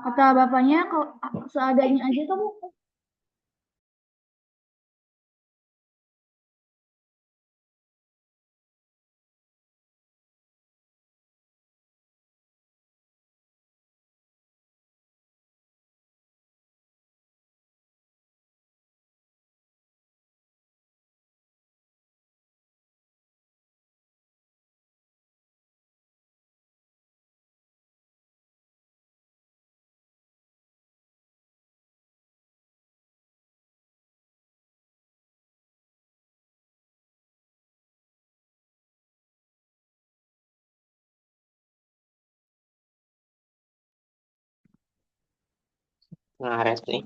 Kata bapaknya kok seadanya aja kamu. Ngaret nih.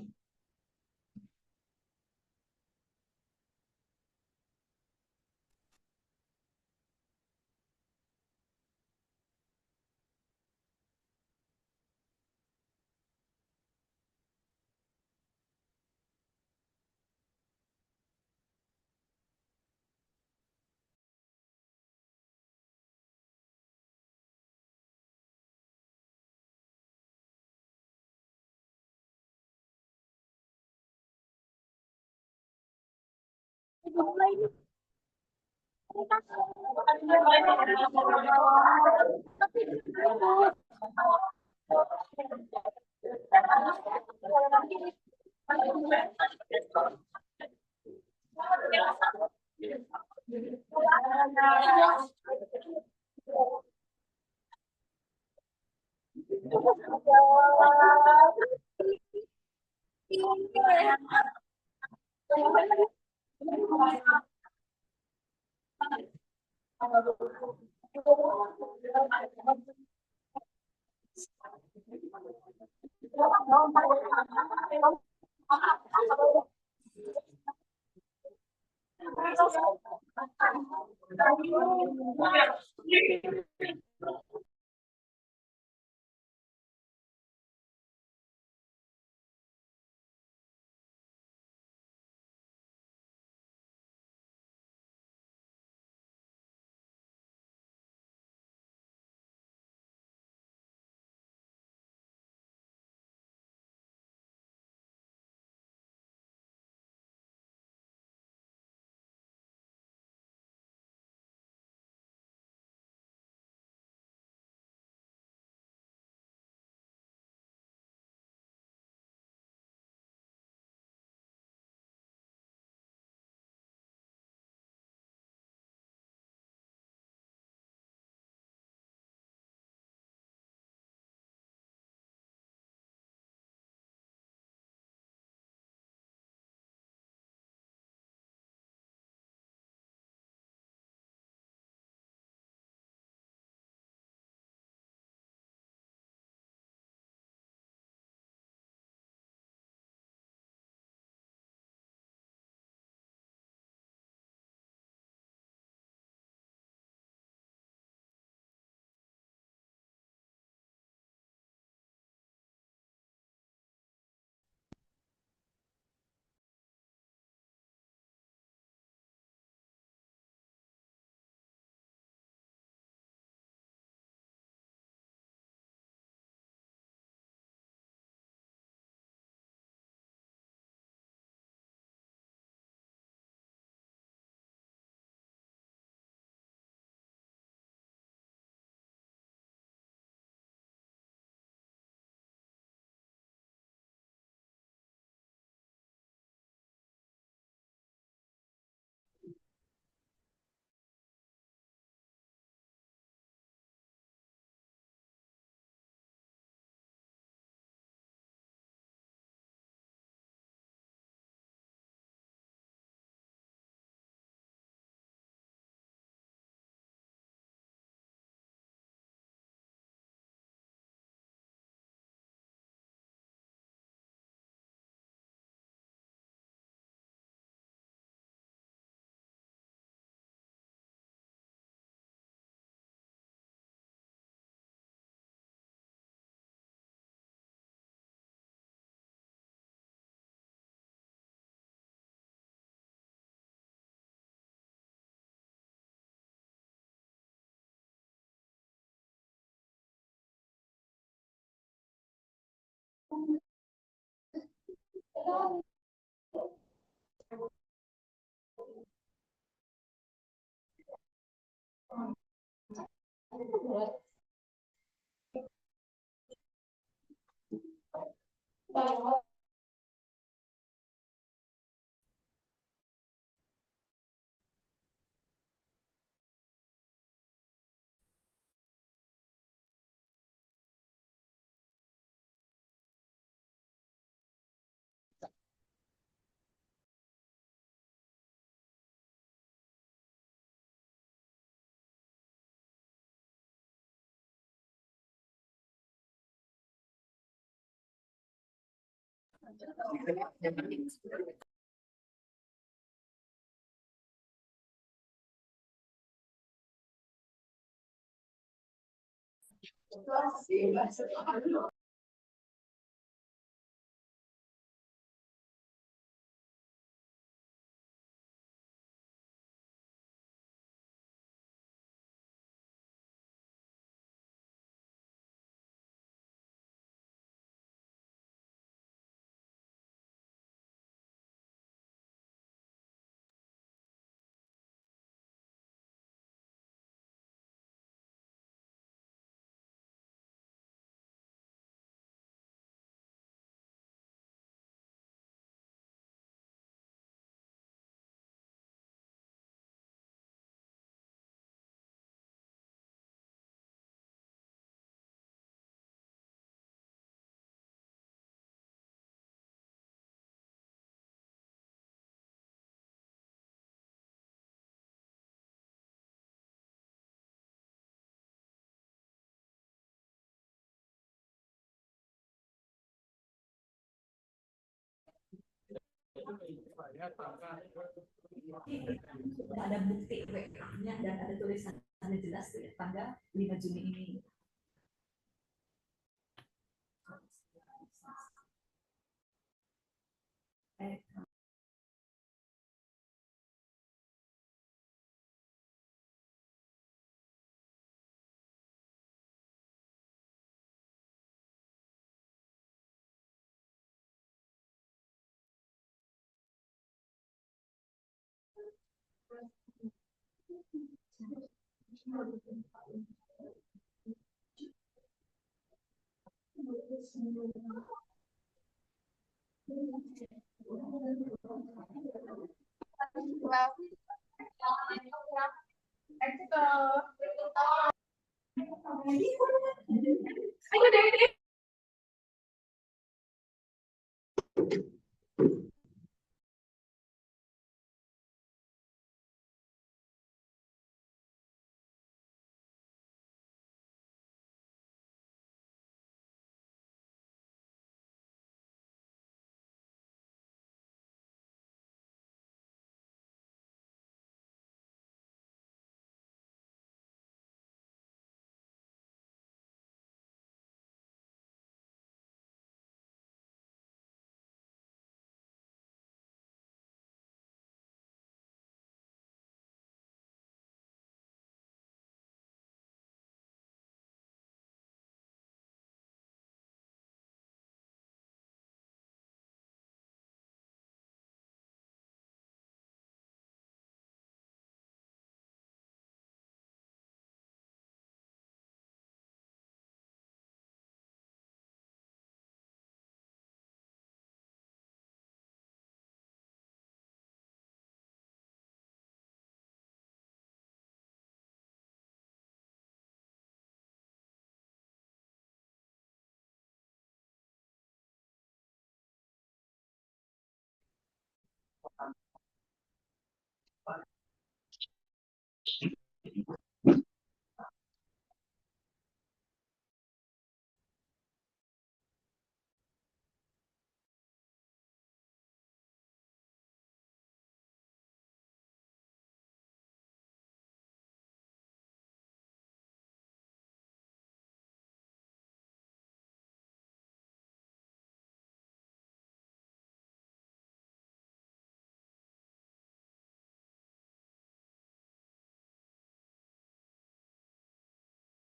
Ada bukti WA-nya dan ada tulisannya jelas tanggal 5 Juni ini.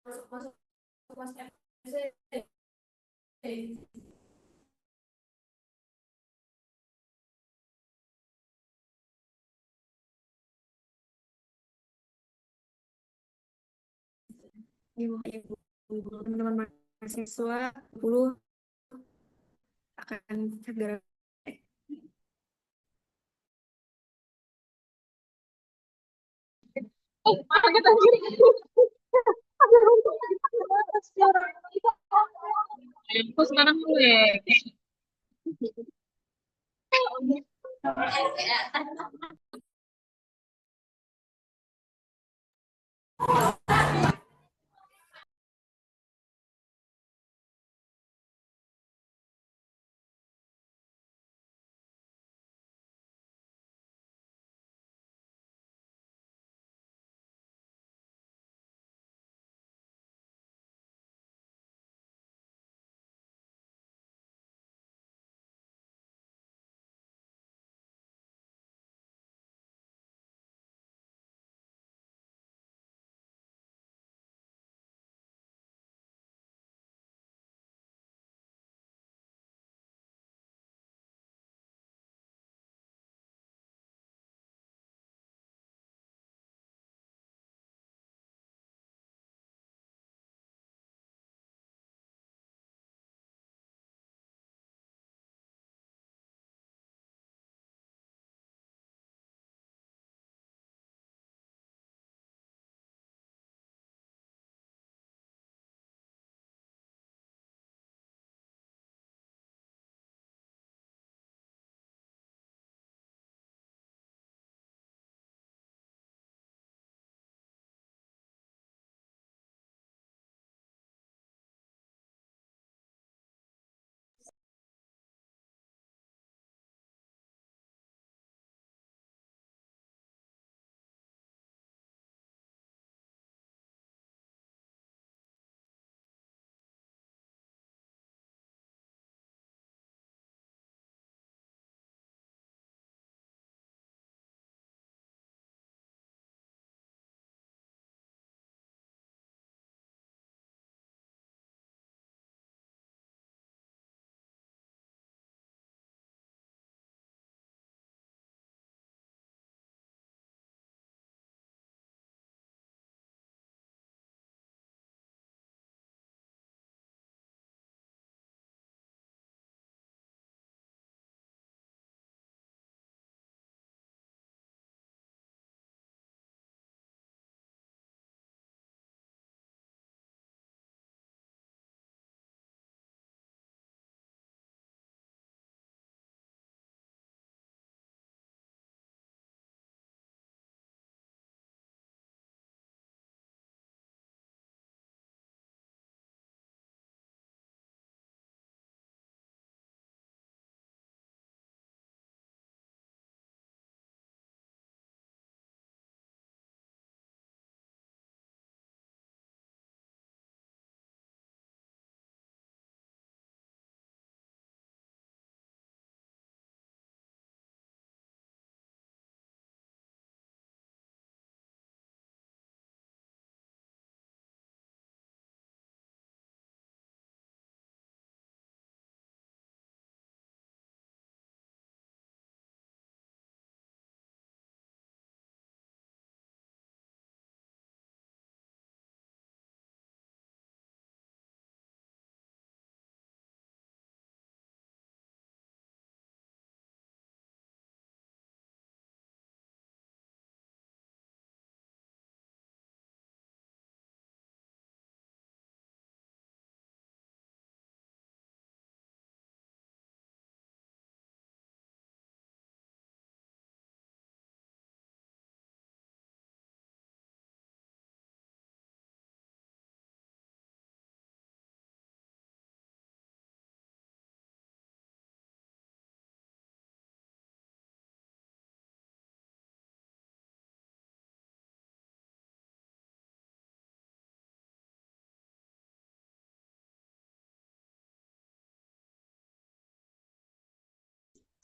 Masuk masuk masuk FC. ibu teman-teman mahasiswa 10 akan segera Aku sekarang gue.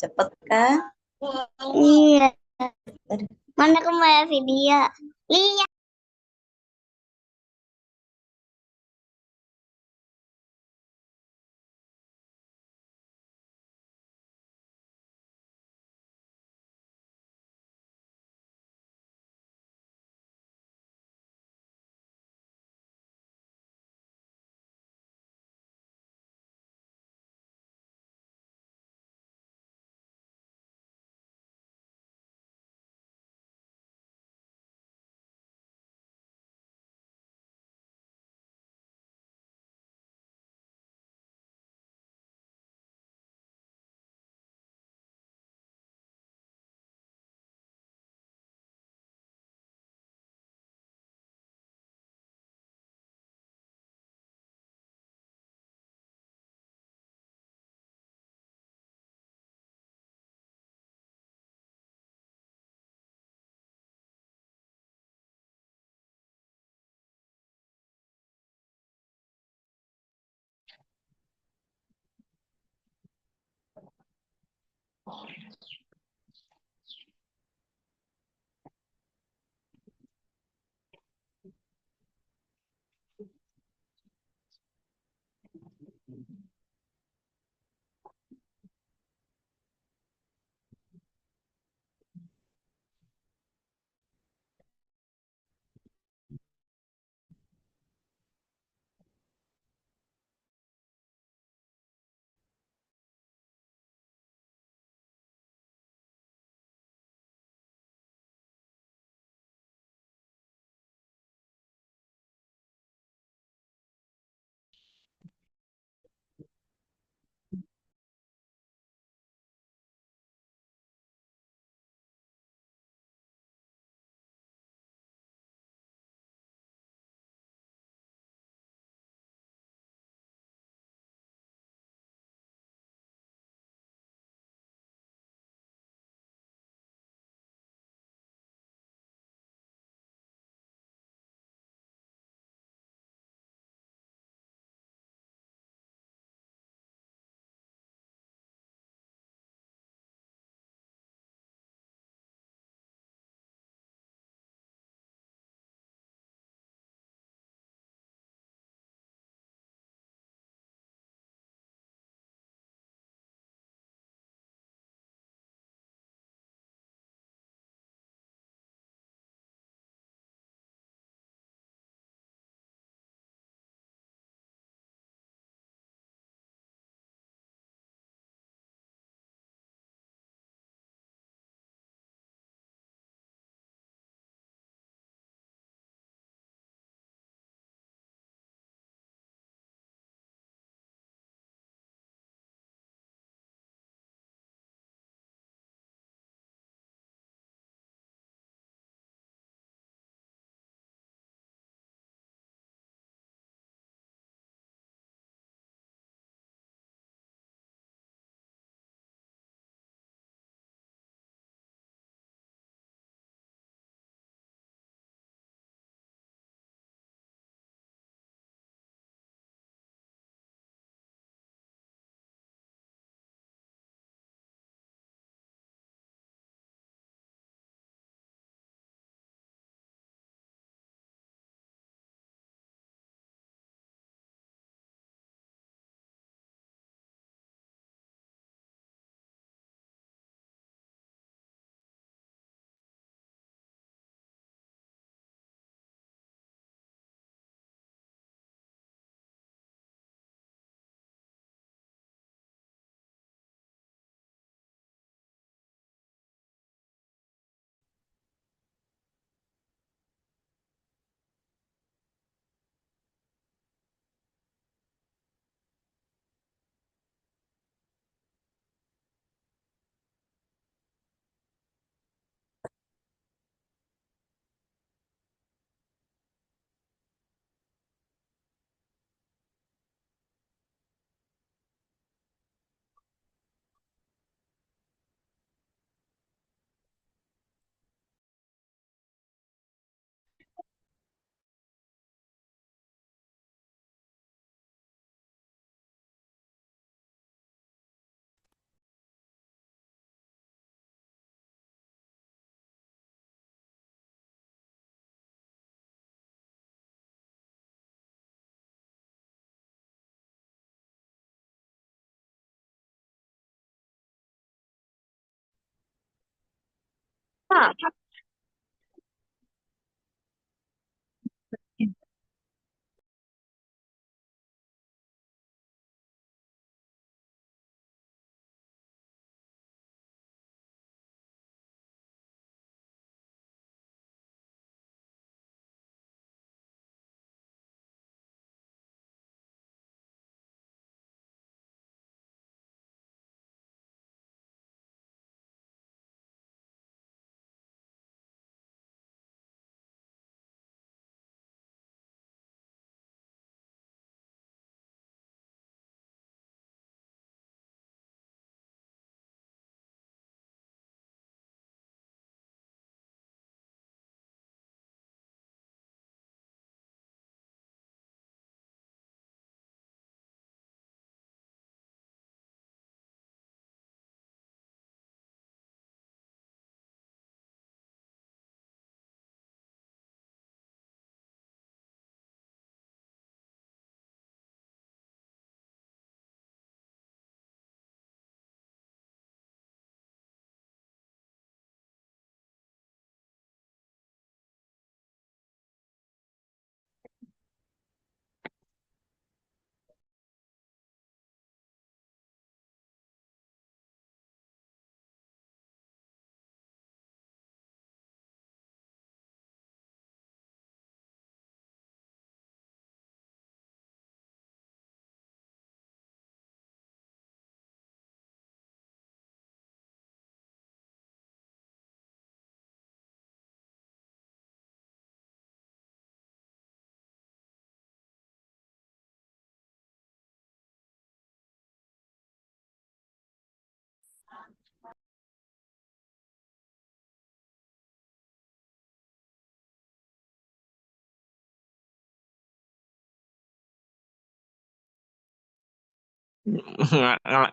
Cepet kan? Iya. Mana kembali video? Iya.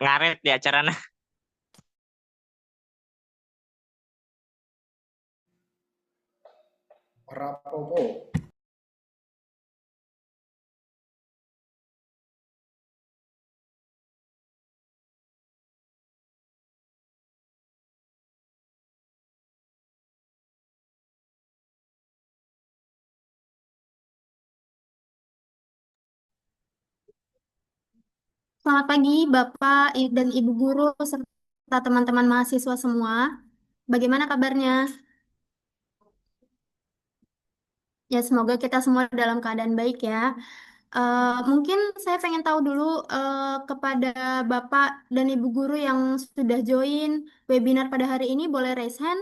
Ngaret di acara. Rapopo. Selamat pagi, Bapak dan Ibu guru serta teman-teman mahasiswa semua. Bagaimana kabarnya? Ya, semoga kita semua dalam keadaan baik ya. Mungkin saya pengen tahu dulu kepada Bapak dan Ibu guru yang sudah join webinar pada hari ini, boleh raise hand?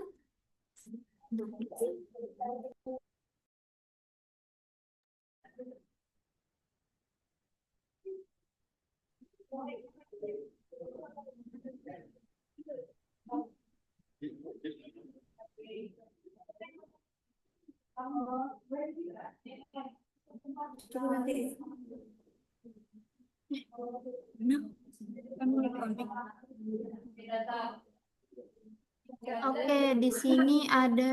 Oke, di sini ada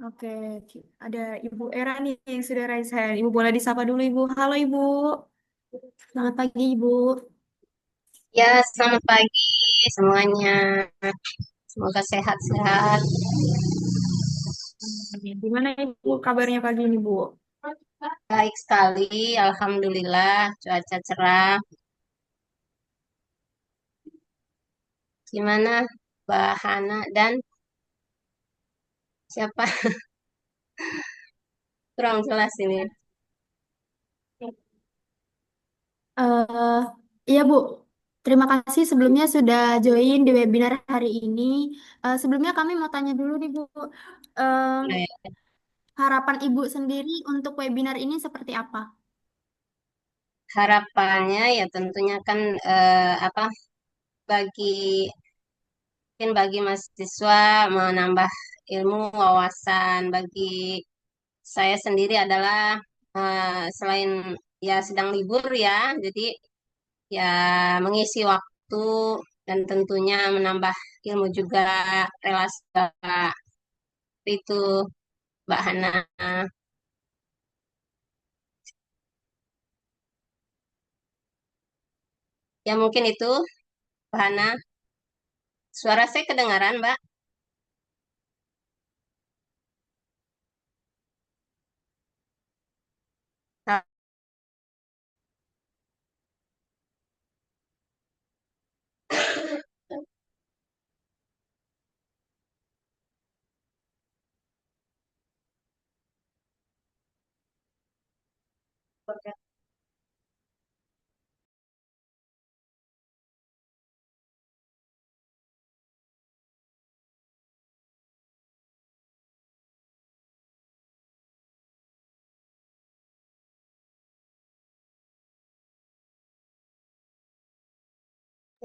Oke, ada Ibu Era nih yang sudah raise hand. Ibu boleh disapa dulu Ibu. Halo Ibu. Selamat pagi Ibu. Ya, selamat pagi semuanya. Semoga sehat-sehat. Gimana Ibu kabarnya pagi ini Bu? Baik sekali, Alhamdulillah, cuaca cerah. Gimana, Mbak Hana dan siapa? Kurang jelas ini. Eh, iya Bu, terima kasih sebelumnya sudah join di webinar hari ini. Sebelumnya kami mau tanya dulu nih Bu, Eh, Eh, harapan Ibu sendiri untuk webinar ini seperti apa? Harapannya ya tentunya kan apa bagi mungkin bagi mahasiswa menambah ilmu wawasan. Bagi saya sendiri adalah selain ya sedang libur ya, jadi ya mengisi waktu dan tentunya menambah ilmu juga relasi Bapak. Itu Mbak Hana. Ya mungkin itu Mbak Hana. Suara saya kedengaran, Mbak?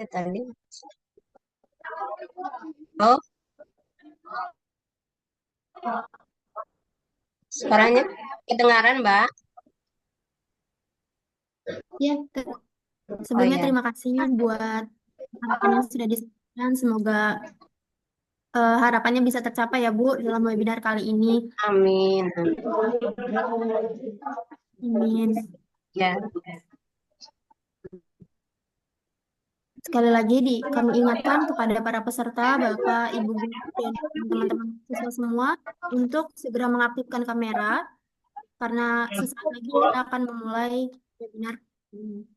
Ya tadi. Oh, suaranya kedengaran, Mbak? Ya, Oh sebelumnya ya, terima kasih buat harapan yang sudah disampaikan. Semoga harapannya bisa tercapai ya Bu dalam webinar kali ini. amin. Amin. Ya, Sekali lagi kami ingatkan kepada para peserta, Bapak, Ibu guru, dan teman-teman siswa semua untuk segera mengaktifkan kamera karena sesaat lagi kita akan memulai webinar ini.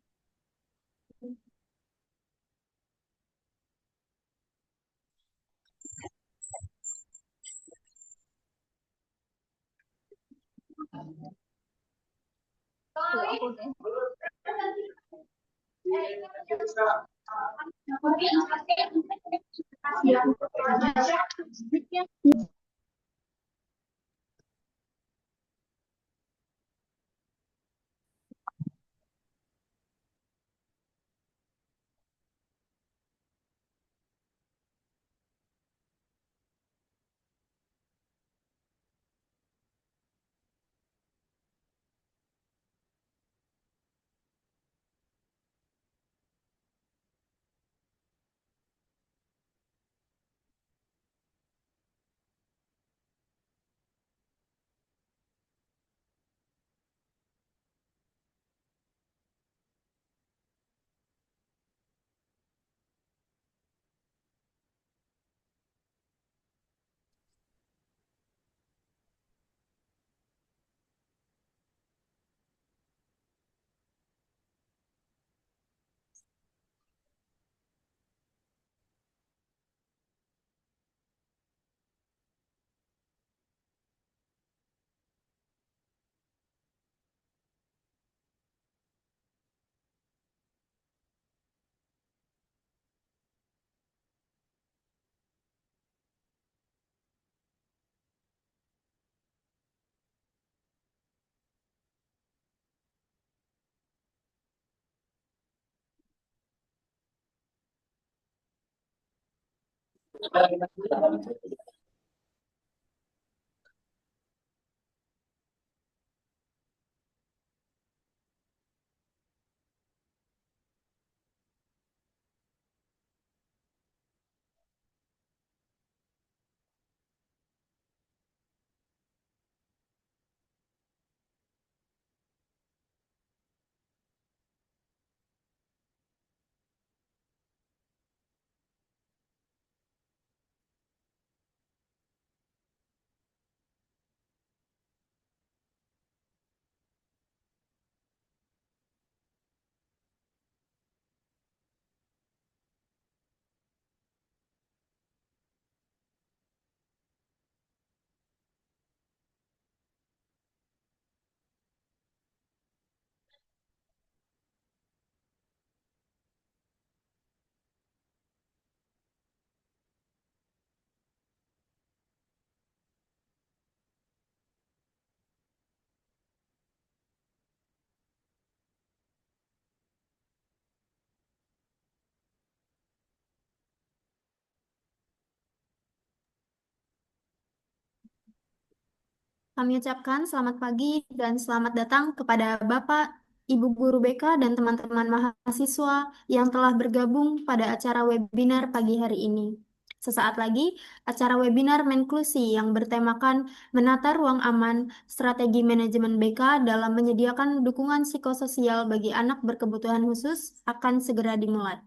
Kami ucapkan selamat pagi dan selamat datang kepada Bapak, Ibu Guru BK, dan teman-teman mahasiswa yang telah bergabung pada acara webinar pagi hari ini. Sesaat lagi, acara webinar Menklusi yang bertemakan Menata Ruang Aman, Strategi Manajemen BK dalam menyediakan dukungan psikososial bagi anak berkebutuhan khusus akan segera dimulai.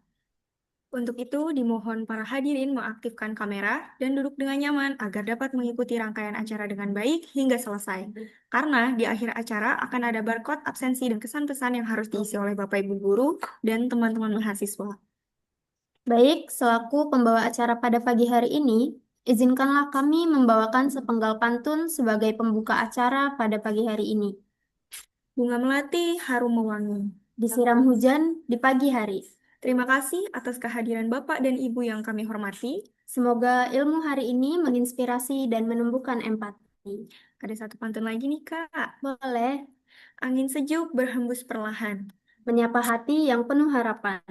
Untuk itu, dimohon para hadirin mengaktifkan kamera dan duduk dengan nyaman agar dapat mengikuti rangkaian acara dengan baik hingga selesai. Karena di akhir acara akan ada barcode absensi dan kesan-pesan yang harus diisi oleh Bapak Ibu Guru dan teman-teman mahasiswa. Baik, selaku pembawa acara pada pagi hari ini, izinkanlah kami membawakan sepenggal pantun sebagai pembuka acara pada pagi hari ini. Bunga melati harum mewangi. Disiram hujan di pagi hari. Terima kasih atas kehadiran Bapak dan Ibu yang kami hormati. Semoga ilmu hari ini menginspirasi dan menumbuhkan empati. Ada satu pantun lagi nih, Kak. Boleh Angin sejuk berhembus perlahan. menyapa hati yang penuh harapan.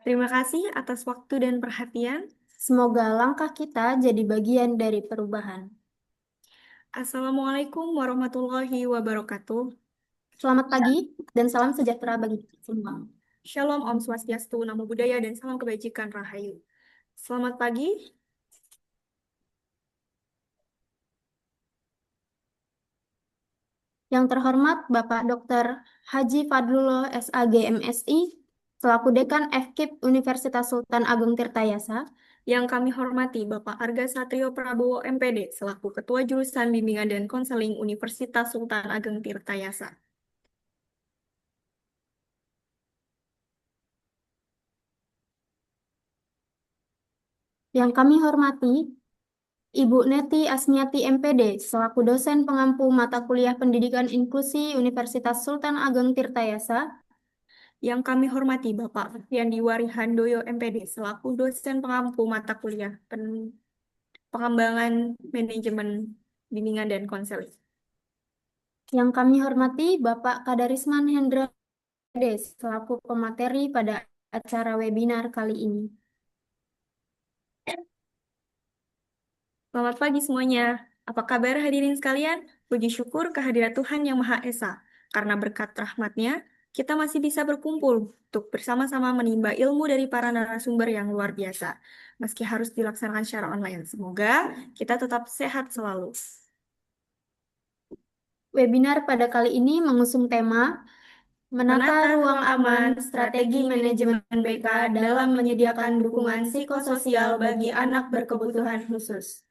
Terima kasih atas waktu dan perhatian. Semoga langkah kita jadi bagian dari perubahan. Assalamualaikum warahmatullahi wabarakatuh. Selamat pagi dan salam sejahtera bagi kita semua. Shalom, Om Swastiastu, Namo Buddhaya, dan salam kebajikan Rahayu. Selamat pagi. Yang terhormat Bapak Dr. Haji Fadlullah SAG MSI, selaku Dekan FKIP Universitas Sultan Agung Tirtayasa. Yang kami hormati Bapak Arga Satrio Prabowo MPD, selaku Ketua Jurusan Bimbingan dan Konseling Universitas Sultan Ageng Tirtayasa. Yang kami hormati Ibu Neti Asmiati MPD, selaku dosen pengampu mata kuliah Pendidikan Inklusi Universitas Sultan Ageng Tirtayasa. Yang kami hormati Bapak Yandi Warihandoyo MPD, selaku dosen pengampu mata kuliah Pengembangan Manajemen Bimbingan dan Konseling. Yang kami hormati Bapak Kadarisman Hendra MPD, selaku pemateri pada acara webinar kali ini. Selamat pagi semuanya. Apa kabar hadirin sekalian? Puji syukur kehadirat Tuhan Yang Maha Esa. Karena berkat rahmat-Nya, kita masih bisa berkumpul untuk bersama-sama menimba ilmu dari para narasumber yang luar biasa. Meski harus dilaksanakan secara online. Semoga kita tetap sehat selalu. Webinar pada kali ini mengusung tema Menata Ruang Aman, Strategi Manajemen BK dalam menyediakan dukungan psikososial bagi anak berkebutuhan khusus.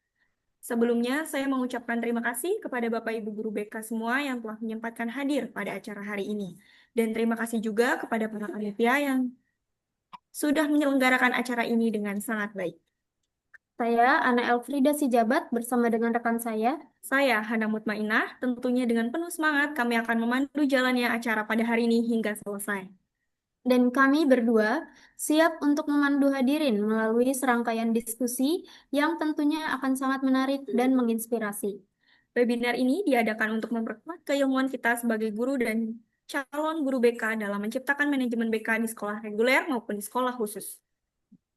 Sebelumnya, saya mengucapkan terima kasih kepada Bapak Ibu Guru BK semua yang telah menyempatkan hadir pada acara hari ini. Dan terima kasih juga kepada para panitia yang sudah menyelenggarakan acara ini dengan sangat baik. Saya, Ana Elfrida Sijabat, bersama dengan rekan Saya, Hana Mutmainah, tentunya dengan penuh semangat kami akan memandu jalannya acara pada hari ini hingga selesai. dan kami berdua siap untuk memandu hadirin melalui serangkaian diskusi yang tentunya akan sangat menarik dan menginspirasi. Webinar ini diadakan untuk memperkuat keilmuan kita sebagai guru dan calon guru BK dalam menciptakan manajemen BK di sekolah reguler maupun di sekolah khusus.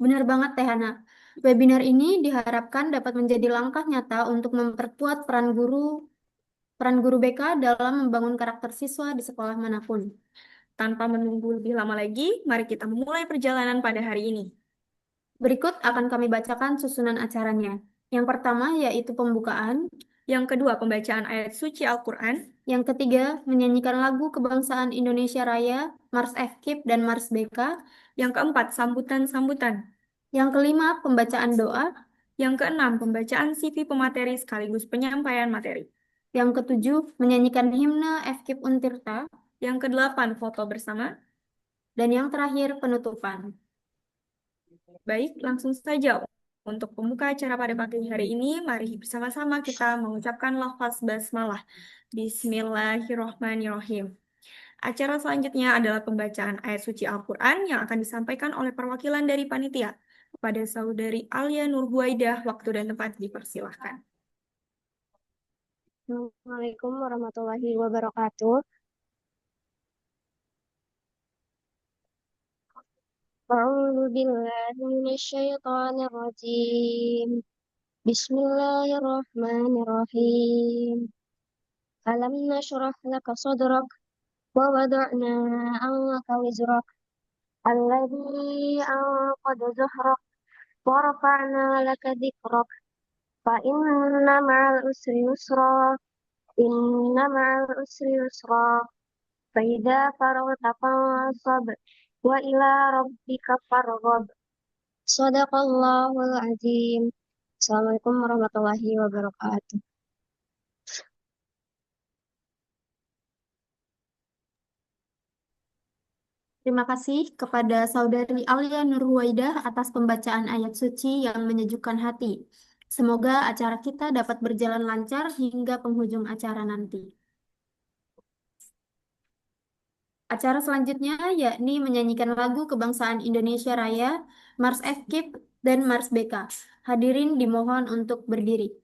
Benar banget, Teh Hana. Webinar ini diharapkan dapat menjadi langkah nyata untuk memperkuat peran guru BK dalam membangun karakter siswa di sekolah manapun. Tanpa menunggu lebih lama lagi, mari kita memulai perjalanan pada hari ini. Berikut akan kami bacakan susunan acaranya. Yang pertama yaitu pembukaan. Yang kedua, pembacaan ayat suci Al-Quran. Yang ketiga, menyanyikan lagu kebangsaan Indonesia Raya, Mars FKIP, dan Mars BK. Yang keempat, sambutan-sambutan. Yang kelima, pembacaan doa. Yang keenam, pembacaan CV pemateri sekaligus penyampaian materi. Yang ketujuh, menyanyikan himne FKIP Untirta. Yang kedelapan, foto bersama. Dan yang terakhir, penutupan. Baik, langsung saja. Untuk pembuka acara pada pagi hari ini, mari bersama-sama kita mengucapkan lafaz basmalah. Bismillahirrohmanirrohim. Acara selanjutnya adalah pembacaan ayat suci Al-Quran yang akan disampaikan oleh perwakilan dari panitia. Kepada Saudari Alia Nurhuaidah, waktu dan tempat dipersilahkan. Assalamualaikum warahmatullahi wabarakatuh. A'udzu billahi minasyaitonir rajim. Bismillahirrahmanirrahim. Alam nashrah laka sadrak wa wada'na anka wizrak alladhi anqadha zahrak wa rafa'na laka dhikrak fa inna ma'al usri yusra inna ma'al usri yusra fa idza faragta fansab wa ila rabbika farghab. Shadaqallahul azim. Assalamualaikum warahmatullahi wabarakatuh. Terima kasih kepada Saudari Alia Nurhuwaidah atas pembacaan ayat suci yang menyejukkan hati. Semoga acara kita dapat berjalan lancar hingga penghujung acara nanti. Acara selanjutnya yakni menyanyikan lagu Kebangsaan Indonesia Raya, Mars FKIP, dan Mars BK. Hadirin dimohon untuk berdiri.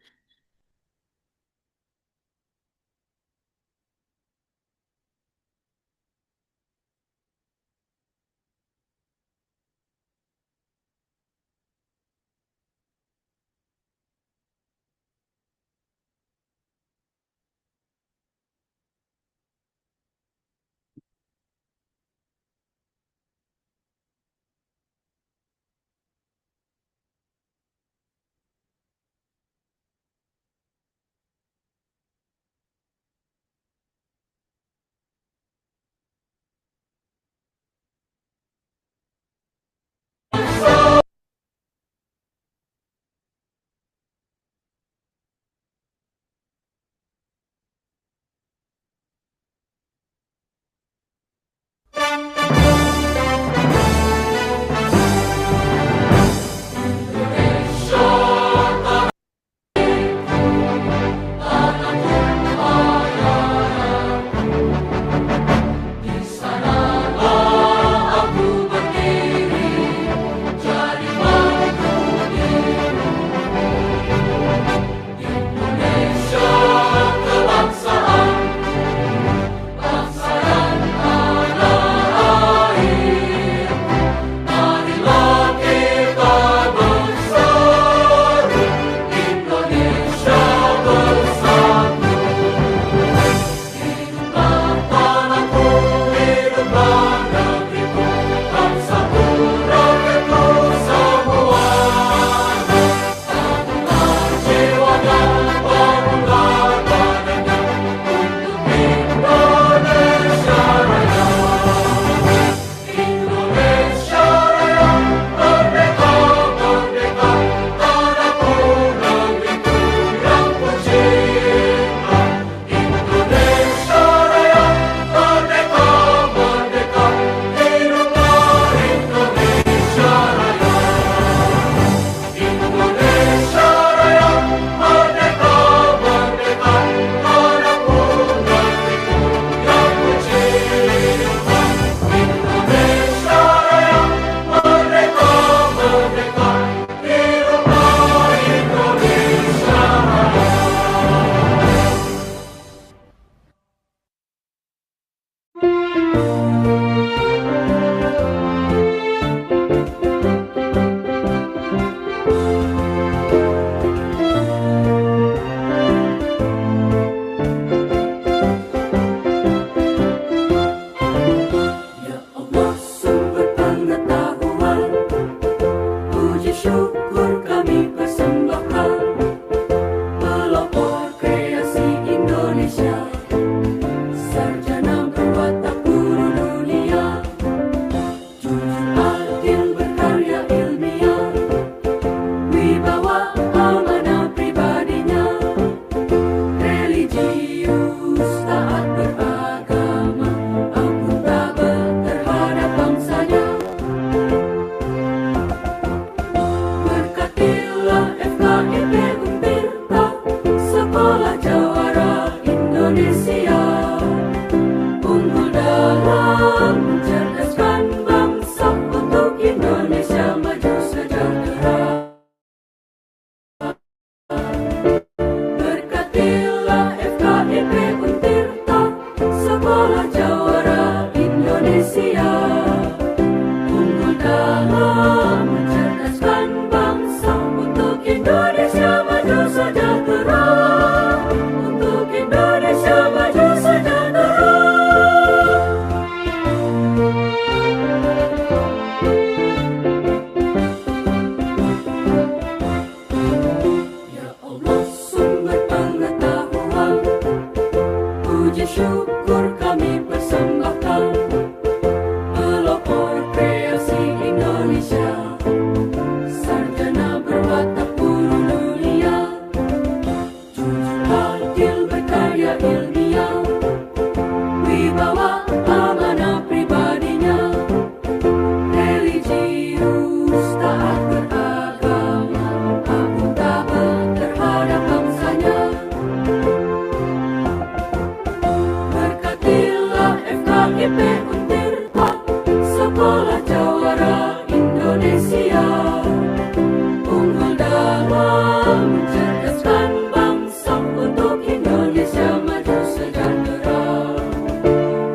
mencerdaskan bangsa untuk Indonesia maju sejahtera.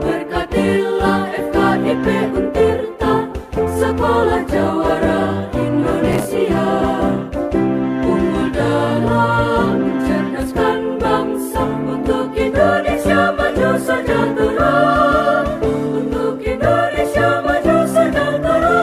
Berkatilah FKIP Untirta, Sekolah Jawara Indonesia. Unggul dalam mencerdaskan bangsa untuk Indonesia maju sejahtera. Untuk Indonesia maju sejahtera.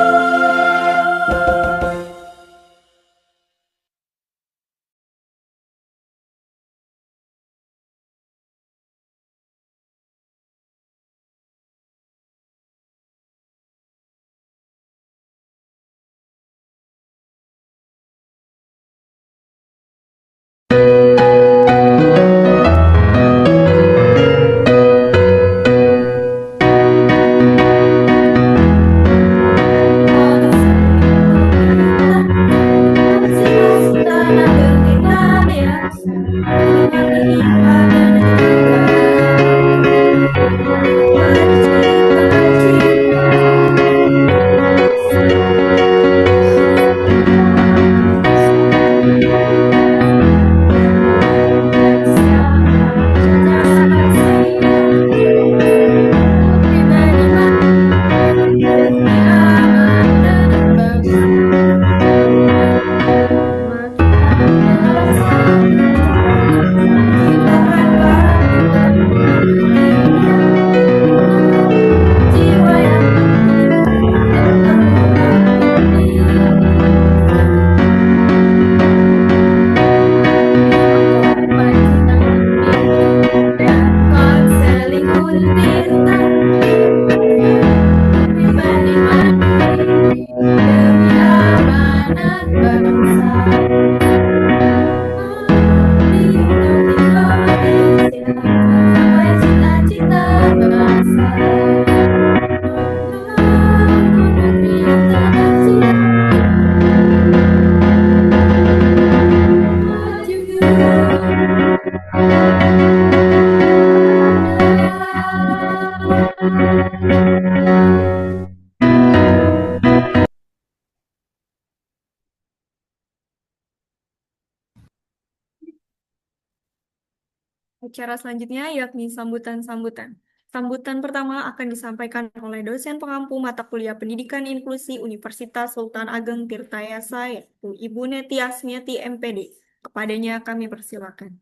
Acara selanjutnya yakni sambutan-sambutan. Sambutan pertama akan disampaikan oleh dosen pengampu mata kuliah Pendidikan Inklusi Universitas Sultan Ageng Tirtayasa, yaitu Ibu Neti Asmiati MPD. Kepadanya kami persilakan.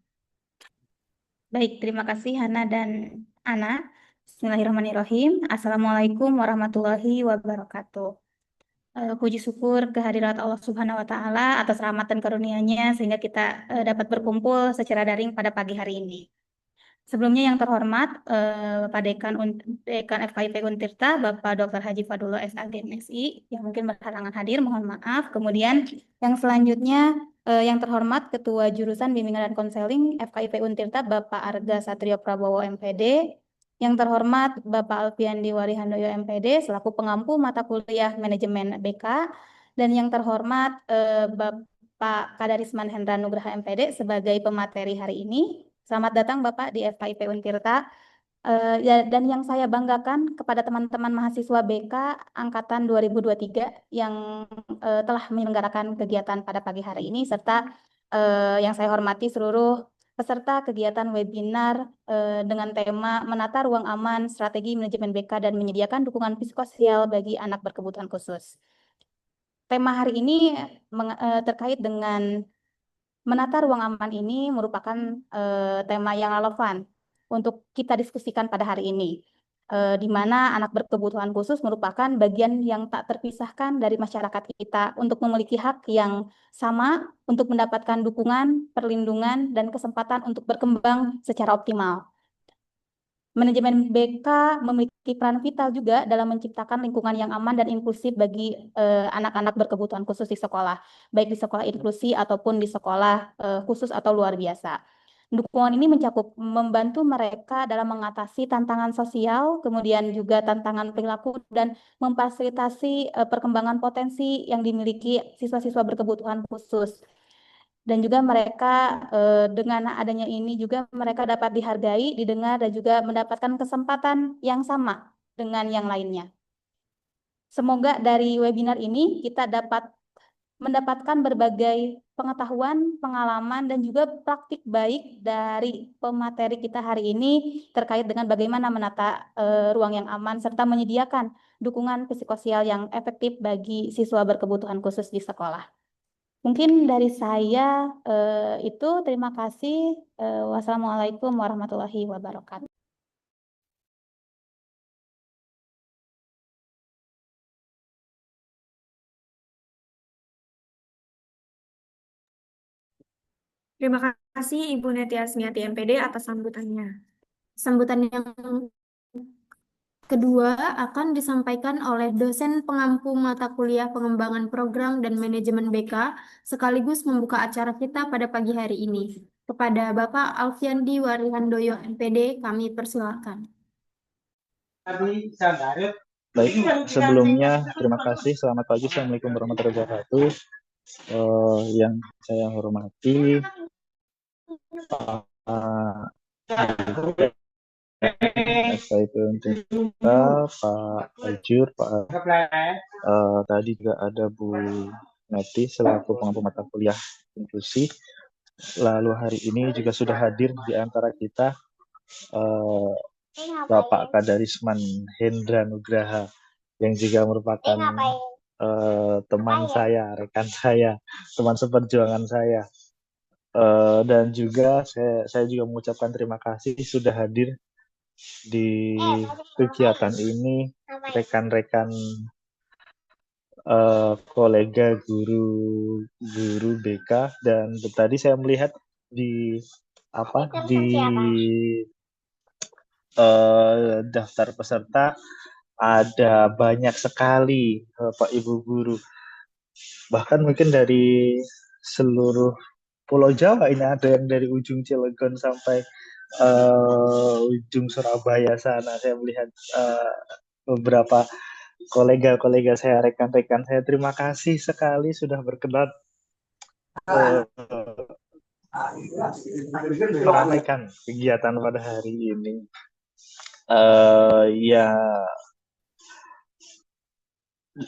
Baik, terima kasih Hana dan Ana. Bismillahirrahmanirrahim. Assalamualaikum warahmatullahi wabarakatuh. Puji syukur kehadirat Allah Subhanahu wa Ta'ala atas rahmat dan karunia-Nya sehingga kita dapat berkumpul secara daring pada pagi hari ini. Sebelumnya yang terhormat Pak Dekan FKIP Untirta, Bapak Dr. Haji Fadullah SAG MSI yang mungkin berhalangan hadir, mohon maaf. Kemudian yang selanjutnya yang terhormat Ketua Jurusan Bimbingan dan Konseling FKIP Untirta, Bapak Arga Satrio Prabowo MPD. Yang terhormat Bapak Alfiandi Warihandoyo MPD selaku pengampu mata kuliah Manajemen BK. Dan yang terhormat Bapak Kadarisman Hendra Nugraha MPD sebagai pemateri hari ini. Selamat datang Bapak di FKIP Untirta. Dan yang saya banggakan kepada teman-teman mahasiswa BK Angkatan 2023 yang telah menyelenggarakan kegiatan pada pagi hari ini, serta yang saya hormati seluruh peserta kegiatan webinar dengan tema Menata Ruang Aman, Strategi Manajemen BK dan Menyediakan Dukungan Psikososial bagi Anak Berkebutuhan Khusus. Tema hari ini terkait dengan menata ruang aman ini merupakan tema yang relevan untuk kita diskusikan pada hari ini, di mana anak berkebutuhan khusus merupakan bagian yang tak terpisahkan dari masyarakat kita untuk memiliki hak yang sama untuk mendapatkan dukungan, perlindungan, dan kesempatan untuk berkembang secara optimal. Manajemen BK memiliki peran vital juga dalam menciptakan lingkungan yang aman dan inklusif bagi anak-anak berkebutuhan khusus di sekolah, baik di sekolah inklusi ataupun di sekolah khusus atau luar biasa. Dukungan ini mencakup membantu mereka dalam mengatasi tantangan sosial, kemudian juga tantangan perilaku, dan memfasilitasi perkembangan potensi yang dimiliki siswa-siswa berkebutuhan khusus. Dan juga mereka dengan adanya ini juga mereka dapat dihargai, didengar, dan juga mendapatkan kesempatan yang sama dengan yang lainnya. Semoga dari webinar ini kita dapat mendapatkan berbagai pengetahuan, pengalaman, dan juga praktik baik dari pemateri kita hari ini terkait dengan bagaimana menata ruang yang aman serta menyediakan dukungan psikososial yang efektif bagi siswa berkebutuhan khusus di sekolah. Mungkin dari saya itu. Terima kasih. Wassalamualaikum warahmatullahi wabarakatuh. Terima kasih Ibu Neti Asmiati MPD atas sambutannya. Sambutan yang kedua akan disampaikan oleh dosen pengampu mata kuliah pengembangan program dan manajemen BK, sekaligus membuka acara kita pada pagi hari ini. Kepada Bapak Alfiandi Warihandoyo MPD, kami persilakan. Baik, sebelumnya terima kasih. Selamat pagi. Assalamualaikum warahmatullahi wabarakatuh. Yang saya hormati itu untuk kita, Pak Ajur, tadi juga ada Bu Neti selaku pengampu mata kuliah inklusi. Lalu hari ini juga sudah hadir di antara kita Bapak Kadarisman Hendra Nugraha yang juga merupakan teman saya, rekan saya, teman seperjuangan saya. Dan juga saya juga mengucapkan terima kasih sudah hadir di kegiatan ini rekan-rekan kolega guru BK. Dan tadi saya melihat di daftar peserta ada banyak sekali Pak Ibu guru, bahkan mungkin dari seluruh Pulau Jawa. Ini ada yang dari ujung Cilegon sampai ujung Surabaya sana. Saya melihat beberapa kolega-kolega saya, rekan-rekan saya. Terima kasih sekali sudah berkenan meramaikan kegiatan pada hari ini.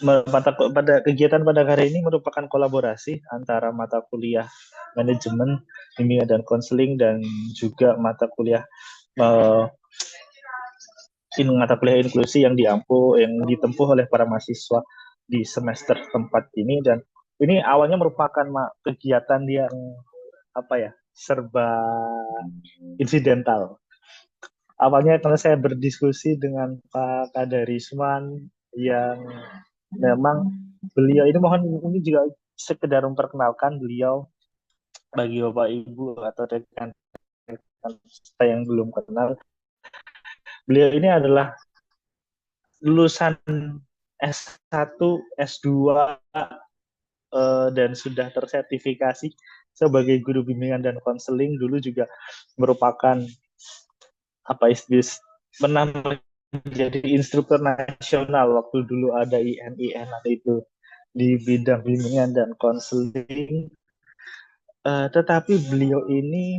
Pada kegiatan pada hari ini merupakan kolaborasi antara mata kuliah manajemen, bimbingan dan konseling, dan juga mata kuliah inklusi yang ditempuh oleh para mahasiswa di semester 4 ini. Dan ini awalnya merupakan kegiatan yang serba insidental. Awalnya kalau saya berdiskusi dengan Pak Kadarisman, yang memang beliau ini ini juga sekedar memperkenalkan beliau bagi Bapak Ibu atau rekan saya yang belum kenal. Beliau ini adalah lulusan S1, S2 dan sudah tersertifikasi sebagai guru bimbingan dan konseling. Dulu juga merupakan pernah menjadi instruktur nasional waktu dulu ada IN itu di bidang bimbingan dan konseling. Tetapi beliau ini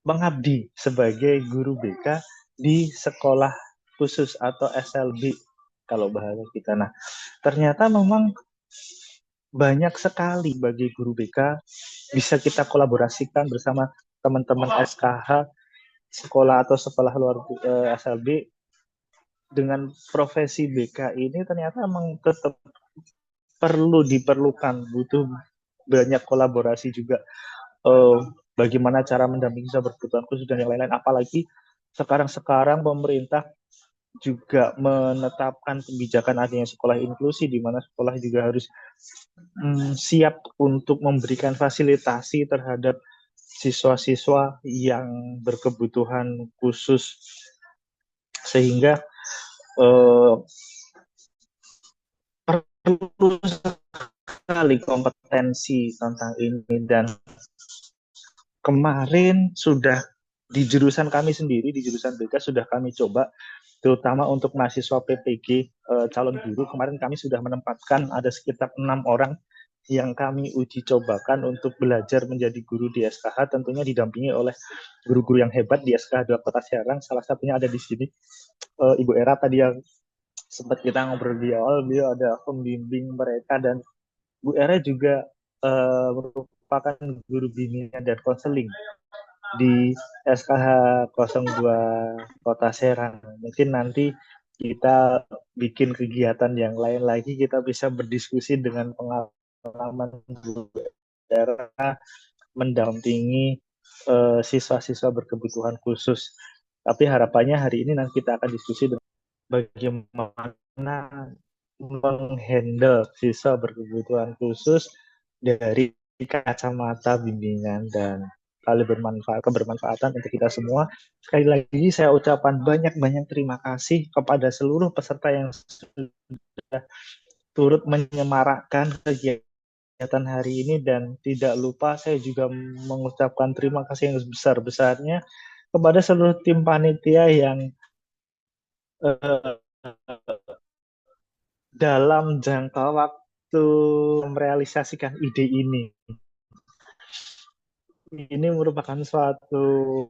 mengabdi sebagai guru BK di sekolah khusus atau SLB kalau bahasa kita. Nah, ternyata memang banyak sekali bagi guru BK bisa kita kolaborasikan bersama teman-teman SKH, sekolah atau sekolah luar SLB. Dengan profesi BK ini ternyata memang tetap diperlukan, butuh banyak kolaborasi juga. Bagaimana cara mendampingi siswa berkebutuhan khusus dan yang lain-lain. Apalagi sekarang pemerintah juga menetapkan kebijakan adanya sekolah inklusi, di mana sekolah juga harus siap untuk memberikan fasilitasi terhadap siswa-siswa yang berkebutuhan khusus, sehingga perlu sekali kompetensi tentang ini. Dan kemarin sudah di jurusan kami sendiri, di jurusan BK sudah kami coba, terutama untuk mahasiswa PPG calon guru. Kemarin kami sudah menempatkan ada sekitar 6 orang yang kami uji cobakan untuk belajar menjadi guru di SKH, tentunya didampingi oleh guru-guru yang hebat di SKH 2 Kota Serang. Salah satunya ada di sini, Ibu Era tadi yang sempat kita ngobrol di awal. Beliau ada pembimbing mereka, dan Bu Era juga merupakan guru bimbingan dan konseling di SKH 02 Kota Serang. Mungkin nanti kita bikin kegiatan yang lain lagi, kita bisa berdiskusi dengan pengalaman Bu Era mendampingi siswa-siswa berkebutuhan khusus. Tapi harapannya hari ini nanti kita akan diskusi bagaimana menghandle siswa berkebutuhan khusus dari kacamata bimbingan dan kebermanfaatan untuk kita semua. Sekali lagi saya ucapkan banyak-banyak terima kasih kepada seluruh peserta yang sudah turut menyemarakkan kegiatan hari ini, dan tidak lupa saya juga mengucapkan terima kasih yang sebesar-besarnya kepada seluruh tim panitia yang dalam jangka waktu merealisasikan ide ini. Ini merupakan suatu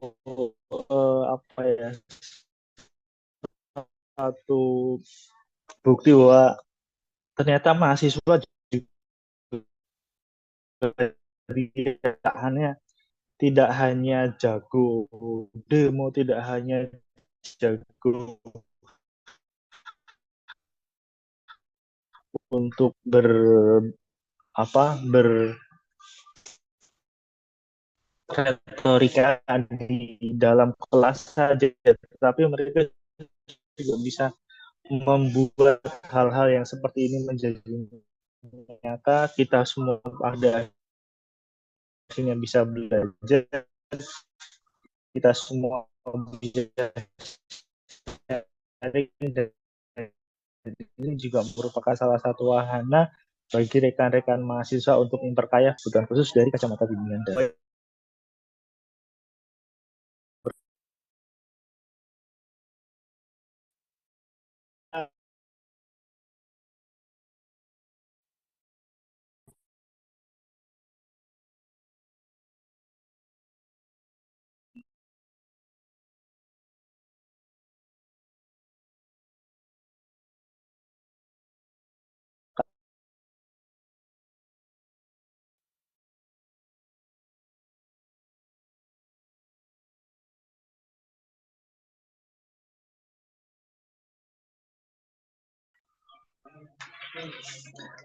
satu bukti bahwa ternyata mahasiswa tidak hanya jago demo, tidak hanya jago untuk berretorika di dalam kelas saja, tetapi mereka juga bisa membuat hal-hal yang seperti ini menjadi nyata. Kita semua pada akhirnya bisa belajar, kita semua bisa sharing, dan ini juga merupakan salah satu wahana bagi rekan-rekan mahasiswa untuk memperkaya kebutuhan khusus dari kacamata bimbingan.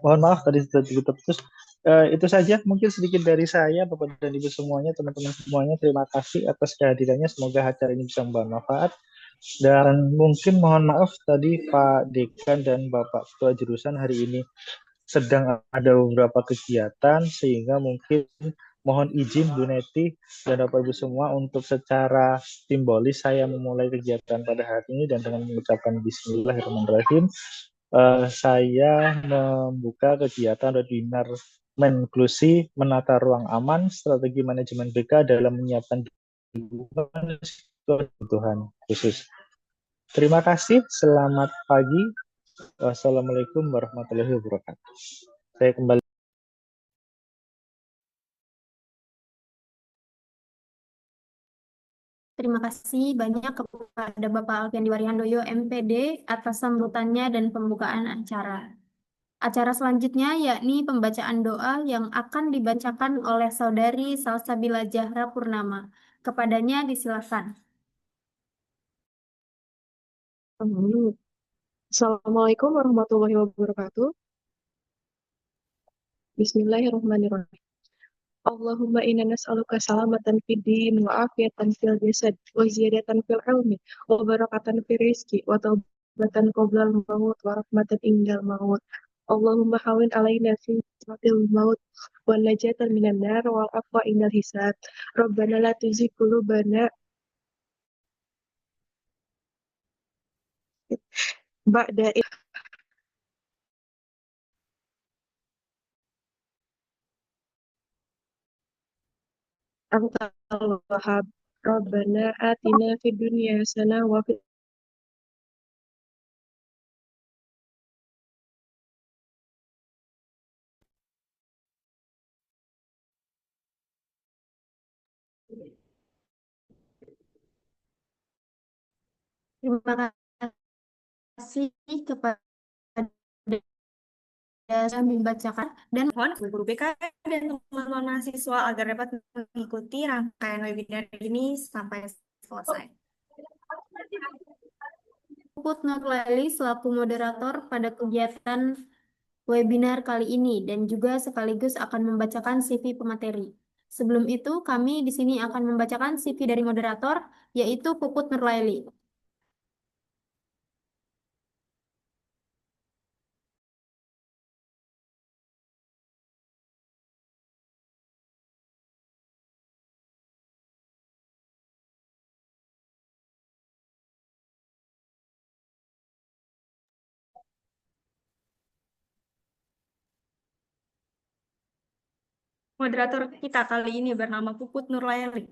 Mohon maaf tadi terputus. Itu saja mungkin sedikit dari saya, Bapak dan Ibu semuanya, teman-teman semuanya. Terima kasih atas kehadirannya. Semoga acara ini bisa membawa manfaat. Dan mungkin mohon maaf tadi Pak Dekan dan Bapak Ketua Jurusan hari ini sedang ada beberapa kegiatan, sehingga mungkin mohon izin Bu Neti dan Bapak Ibu semua untuk secara simbolis saya memulai kegiatan pada hari ini, dan dengan mengucapkan Bismillahirrahmanirrahim. Saya membuka kegiatan webinar Menklusi Menata Ruang Aman Strategi Manajemen BK dalam Menyiapkan Kebutuhan Khusus. Terima kasih, selamat pagi. Wassalamualaikum warahmatullahi wabarakatuh. Saya kembali. Terima kasih banyak kepada Bapak Alfian Diwarihandoyo, MPD, atas sambutannya dan pembukaan acara. Acara selanjutnya yakni pembacaan doa yang akan dibacakan oleh Saudari Salsabila Zahra Purnama. Kepadanya disilakan. Assalamualaikum warahmatullahi wabarakatuh. Bismillahirrahmanirrahim. Allahumma inna nas'aluka salamatan fid din wa afiatan fil jasad wa ziyadatan fil ilmi wa barakatan fil rizqi wa taubatan qoblal maut wa rahmatan indal maut. Allahumma hawin alaina fi satil maut wa najatan minan nar wal afwa indal hisab. Rabbana la tuzigh qulubana ba'da Antal Wahhab. Rabbana atina fid dunya hasanah wa fil Terima kasih kepada yang dibacakan dan Mohon guru BK dan teman-teman mahasiswa agar dapat mengikuti rangkaian webinar ini sampai selesai. Puput Nurlaili selaku moderator pada kegiatan webinar kali ini dan juga sekaligus akan membacakan CV pemateri. Sebelum itu, kami di sini akan membacakan CV dari moderator, yaitu Puput Nurlaili. Moderator kita kali ini bernama Puput Nurlaili,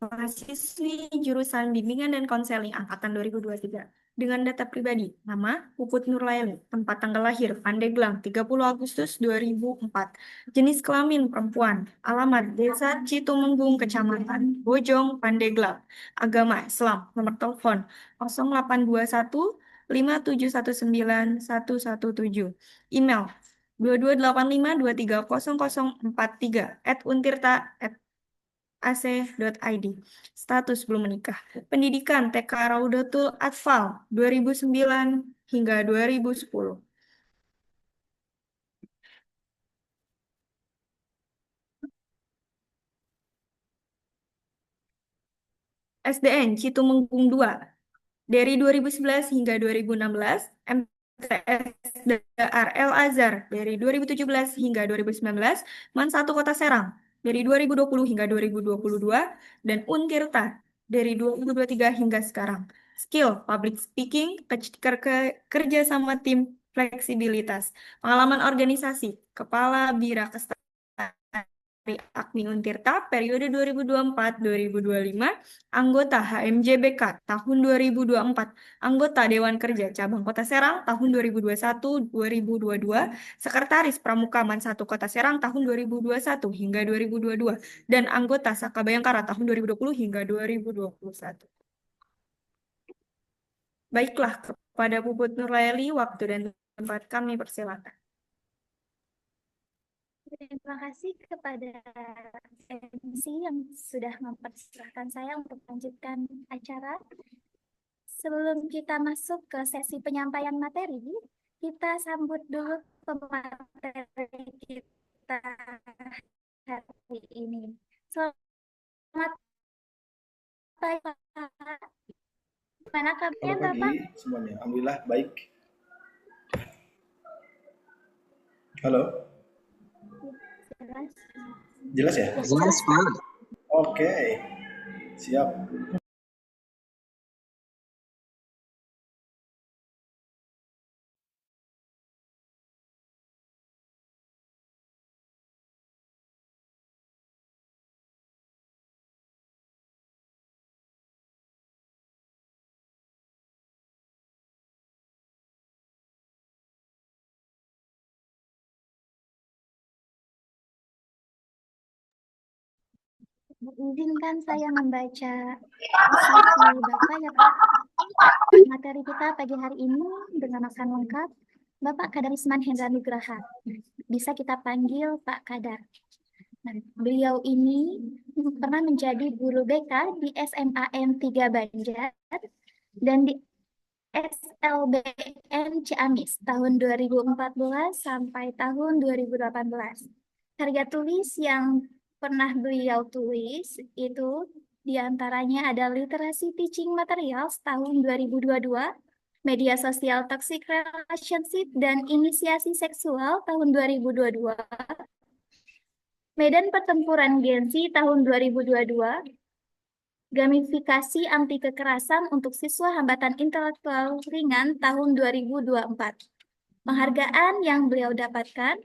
mahasiswi jurusan Bimbingan dan Konseling angkatan 2023. Dengan data pribadi, nama Puput Nurlaili, tempat tanggal lahir Pandeglang 30 Agustus 2004, jenis kelamin perempuan, alamat Desa Citumenggung, Kecamatan Bojong, Pandeglang, agama Islam, nomor telepon 0821 5719 117, email 2285-230043 @untirta.ac.id. Status belum menikah. Pendidikan TK Raudatul Atfal 2009 hingga 2010. SDN Citumenggung 2 dari 2011 hingga 2016. MTS Dar El Azhar dari 2017 hingga 2019, MAN 1 Kota Serang dari 2020 hingga 2022, dan Untirta dari 2023 hingga sekarang. Skill, public speaking, kerja sama tim, fleksibilitas. Pengalaman organisasi, Kepala Bira Kestari Akmi Untirta periode 2024-2025, anggota HMJBK tahun 2024, anggota Dewan Kerja Cabang Kota Serang tahun 2021-2022, Sekretaris Pramuka MAN 1 Kota Serang tahun 2021 hingga 2022, dan anggota Saka Bayangkara tahun 2020 hingga 2021. Baiklah, kepada Puput Nurlaili, waktu dan tempat kami persilakan. Terima kasih kepada MC yang sudah mempersilahkan saya untuk melanjutkan acara. Sebelum kita masuk ke sesi penyampaian materi, kita sambut dulu pemateri kita hari ini. Selamat pagi, Pak. Gimana kabarnya, Selamat Bapak? pagi semuanya. Alhamdulillah baik. Halo, Jelas. jelas ya? Jelas, Pak. Oke, siap. Izinkan saya membaca CV Bapak ya Pak. Materi kita pagi hari ini bernamakan lengkap Bapak Kadarisman Hendra Nugraha. Bisa kita panggil Pak Kadar. Nah, beliau ini pernah menjadi guru BK di SMAN 3 Banjar dan di SLBN Ciamis tahun 2014 sampai tahun 2018. Karya tulis yang pernah beliau tulis itu diantaranya ada Literasi Teaching Materials tahun 2022, Media Sosial Toxic Relationship dan Inisiasi Seksual tahun 2022, Medan Pertempuran Gen Z tahun 2022, Gamifikasi Anti Kekerasan untuk Siswa Hambatan Intelektual Ringan tahun 2024. Penghargaan yang beliau dapatkan: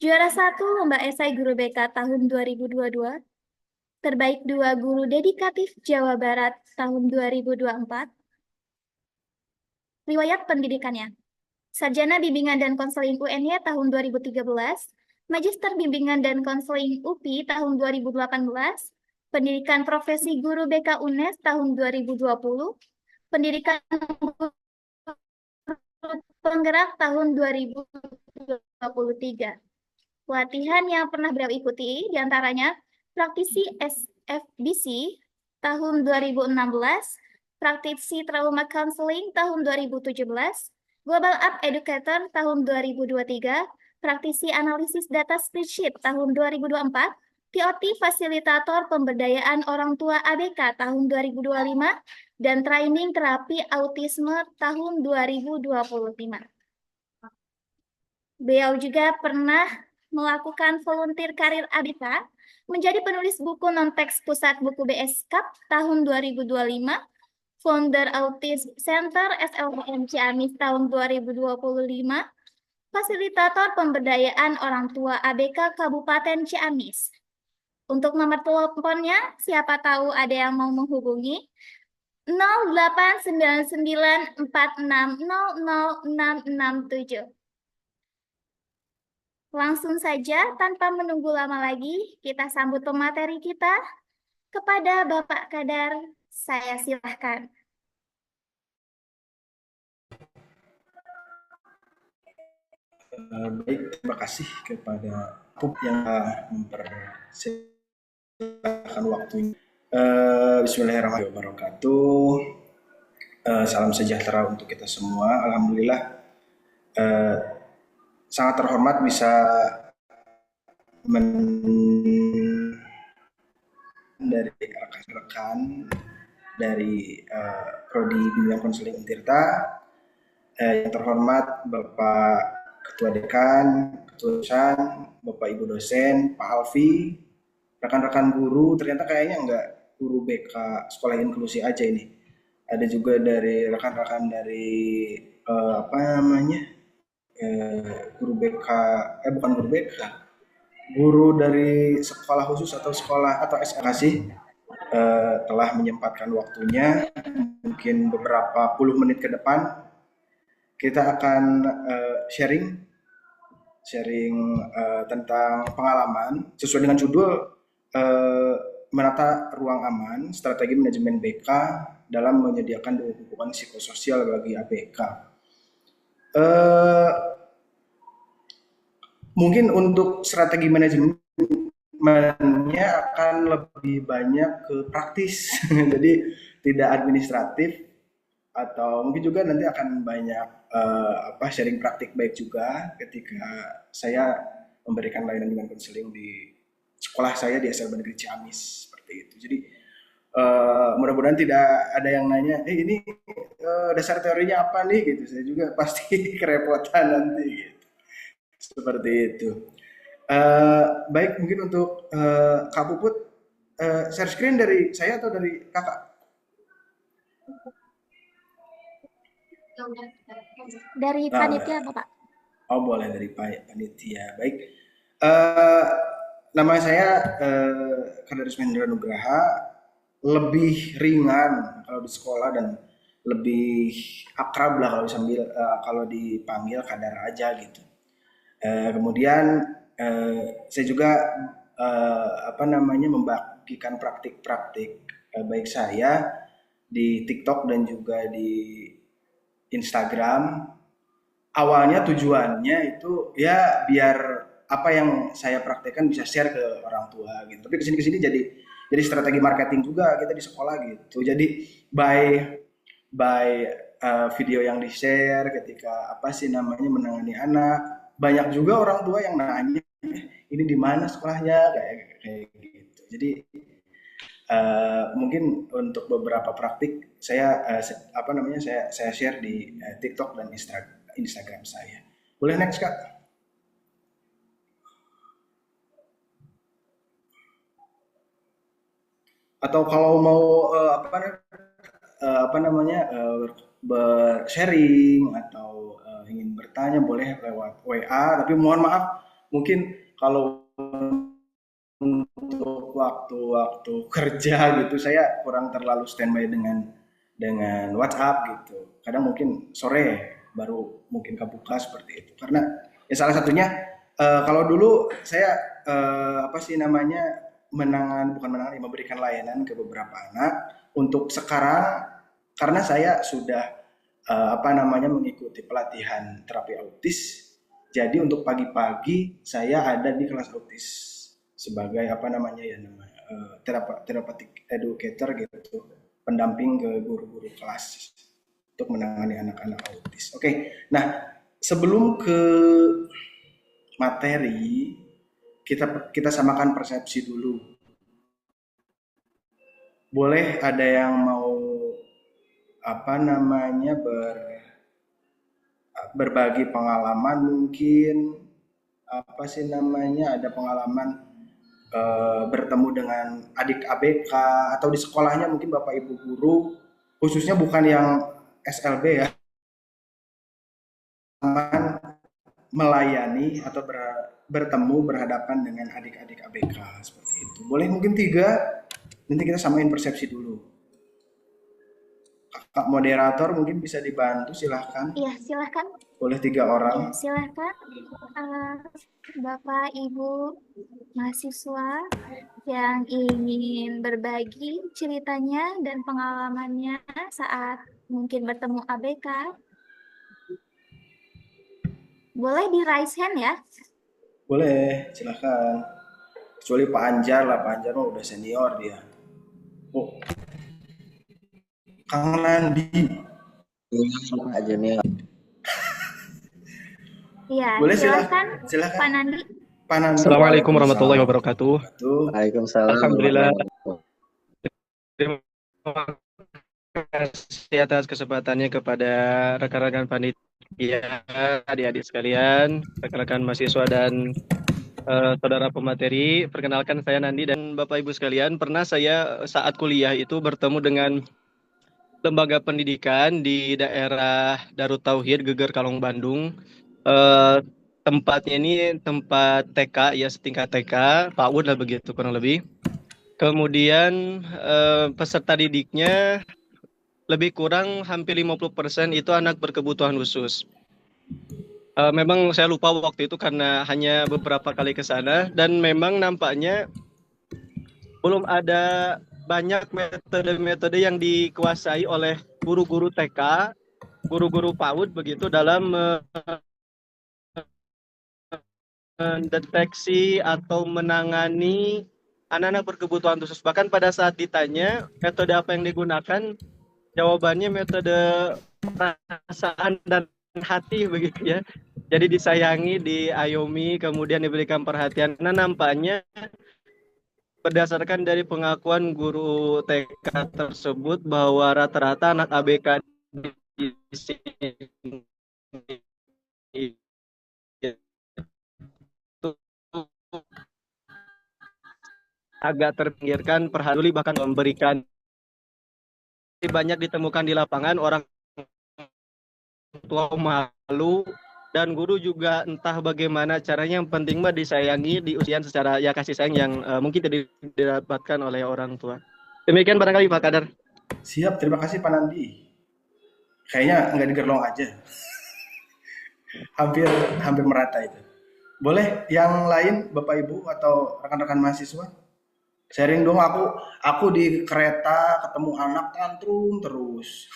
Juara 1 Lomba Esai Guru BK tahun 2022, Terbaik 2 Guru Dedikatif Jawa Barat tahun 2024. Riwayat pendidikannya: Sarjana Bimbingan dan Konseling UNY tahun 2013, Magister Bimbingan dan Konseling UPI tahun 2018, Pendidikan Profesi Guru BK UNES tahun 2020, Pendidikan Guru Penggerak tahun 2022, 2023. Pelatihan yang pernah beliau ikuti diantaranya praktisi SFBC tahun 2016, praktisi trauma counseling tahun 2017, Global Up Educator tahun 2023, praktisi analisis data spreadsheet tahun 2024, TOT Fasilitator Pemberdayaan Orang Tua ABK tahun 2025, dan Training Terapi Autisme tahun 2025. Beliau juga pernah melakukan volunteer karir ABK, menjadi penulis buku non-teks Pusat Buku BS Cup tahun 2025, founder Autism Center SLBM Ciamis tahun 2025, fasilitator pemberdayaan orang tua ABK Kabupaten Ciamis. Untuk nomor teleponnya, siapa tahu ada yang mau menghubungi 089946000667. Langsung saja, tanpa menunggu lama lagi, kita sambut pemateri kita. Kepada Bapak Kadar, saya silahkan. Baik, terima kasih kepada Pub yang mempersilahkan waktunya. Bismillahirrahmanirrahim wabarakatuh. Salam sejahtera untuk kita semua. Alhamdulillah, sangat terhormat bisa dari rekan-rekan dari Prodi Bimbingan Konseling Untirta, yang terhormat Bapak Ketua Dekan, Ketua Dosen, Bapak Ibu dosen, Pak Alfi, rekan-rekan guru. Ternyata kayaknya enggak guru BK Sekolah Inklusi aja ini. Ada juga dari rekan-rekan dari guru BK, bukan guru BK, guru dari sekolah khusus atau sekolah atau SLC telah menyempatkan waktunya. Mungkin beberapa puluh menit ke depan kita akan sharing tentang pengalaman sesuai dengan judul menata ruang aman, strategi manajemen BK dalam menyediakan dukungan psikososial bagi ABK. Mungkin untuk strategi manajemennya akan lebih banyak ke praktis, jadi tidak administratif, atau mungkin juga nanti akan banyak sharing praktik baik juga ketika saya memberikan layanan bimbingan konseling di sekolah saya di SLB Negeri Ciamis seperti itu. Jadi mudah-mudahan tidak ada yang nanya, ini dasar teorinya apa nih gitu. Saya juga pasti kerepotan nanti gitu. Seperti itu. Baik, mungkin untuk Kak Puput, share screen dari saya atau dari kakak? Dari panitia, Bapak. Oh, boleh dari panitia. Baik. Nama saya Kadaris Mahendra Nugraha. Lebih ringan kalau di sekolah dan lebih akrab lah kalau dipanggil Kadar aja gitu. Kemudian saya juga membagikan praktik-praktik baik saya di TikTok dan juga di Instagram. Awalnya tujuannya itu ya biar apa yang saya praktekkan bisa share ke orang tua gitu. Tapi kesini jadi strategi marketing juga kita di sekolah gitu. Jadi by video yang di share ketika menangani anak. Banyak juga orang tua yang nanya, ini di mana sekolahnya kayak gitu. Jadi mungkin untuk beberapa praktik saya saya share di TikTok dan Instagram saya. Boleh next, Kak? Atau kalau mau bersharing atau ingin bertanya boleh lewat WA. Tapi mohon maaf, mungkin kalau untuk waktu kerja gitu saya kurang terlalu standby dengan WhatsApp gitu. Kadang mungkin sore baru mungkin kebuka seperti itu. Karena ya salah satunya kalau dulu saya memberikan layanan ke beberapa anak. Untuk sekarang karena saya sudah mengikuti pelatihan terapi autis, Jadi untuk pagi-pagi saya ada di kelas autis sebagai therapeutic educator gitu, pendamping ke guru-guru kelas untuk menangani anak-anak autis. Oke, nah sebelum ke materi kita samakan persepsi dulu. Boleh ada yang mau berbagi pengalaman mungkin ada pengalaman bertemu dengan adik ABK atau di sekolahnya mungkin Bapak Ibu guru khususnya bukan yang SLB ya, melayani atau bertemu berhadapan dengan adik-adik ABK seperti itu. Boleh mungkin 3, nanti kita samain persepsi dulu. Kak moderator mungkin bisa dibantu, silahkan. Iya, silahkan. Boleh 3 orang. Ya, silahkan. Bapak, Ibu, mahasiswa yang ingin berbagi ceritanya dan pengalamannya saat mungkin bertemu ABK. Boleh di raise hand ya? Boleh, silahkan. Kecuali Pak Anjar lah, Pak Anjar mah udah senior dia. Oh, Kang Nandi. Pak Junior. Iya, Boleh silahkan. silakan. Pak Nandi. Pak Nandi. Assalamualaikum warahmatullahi wabarakatuh. Waalaikumsalam. Alhamdulillah. Terima kasih atas kesempatannya kepada rekan-rekan panitia, adik-adik sekalian, rekan-rekan mahasiswa dan saudara pemateri. Perkenalkan saya Nandi dan Bapak Ibu sekalian. Pernah saya saat kuliah itu bertemu dengan lembaga pendidikan di daerah Darut Tauhid Geger Kalong Bandung. Tempatnya ini tempat TK ya, setingkat TK, PAUD lah begitu kurang lebih. Kemudian peserta didiknya lebih kurang hampir 50% itu anak berkebutuhan khusus. Memang saya lupa waktu itu karena hanya beberapa kali ke sana dan memang nampaknya belum ada banyak metode-metode yang dikuasai oleh guru-guru TK, guru-guru PAUD begitu dalam mendeteksi atau menangani anak-anak berkebutuhan khusus. Bahkan pada saat ditanya metode apa yang digunakan, jawabannya metode perasaan dan hati begitu ya. Jadi disayangi, diayomi, kemudian diberikan perhatian. Nah, nampaknya berdasarkan dari pengakuan guru TK tersebut bahwa rata-rata anak ABK di sini itu agak terpinggirkan, peduli bahkan memberikan. Banyak ditemukan di lapangan orang tua malu dan guru juga entah bagaimana caranya, yang penting mah disayangi, diusian secara ya kasih sayang yang mungkin tidak didapatkan oleh orang tua. Demikian barangkali Pak Kadar. Siap, terima kasih Pak Nandi. Kayaknya nggak digerlong aja. hampir merata itu. Boleh yang lain Bapak Ibu atau rekan-rekan mahasiswa? Sharing dong, aku di kereta ketemu anak tantrum terus.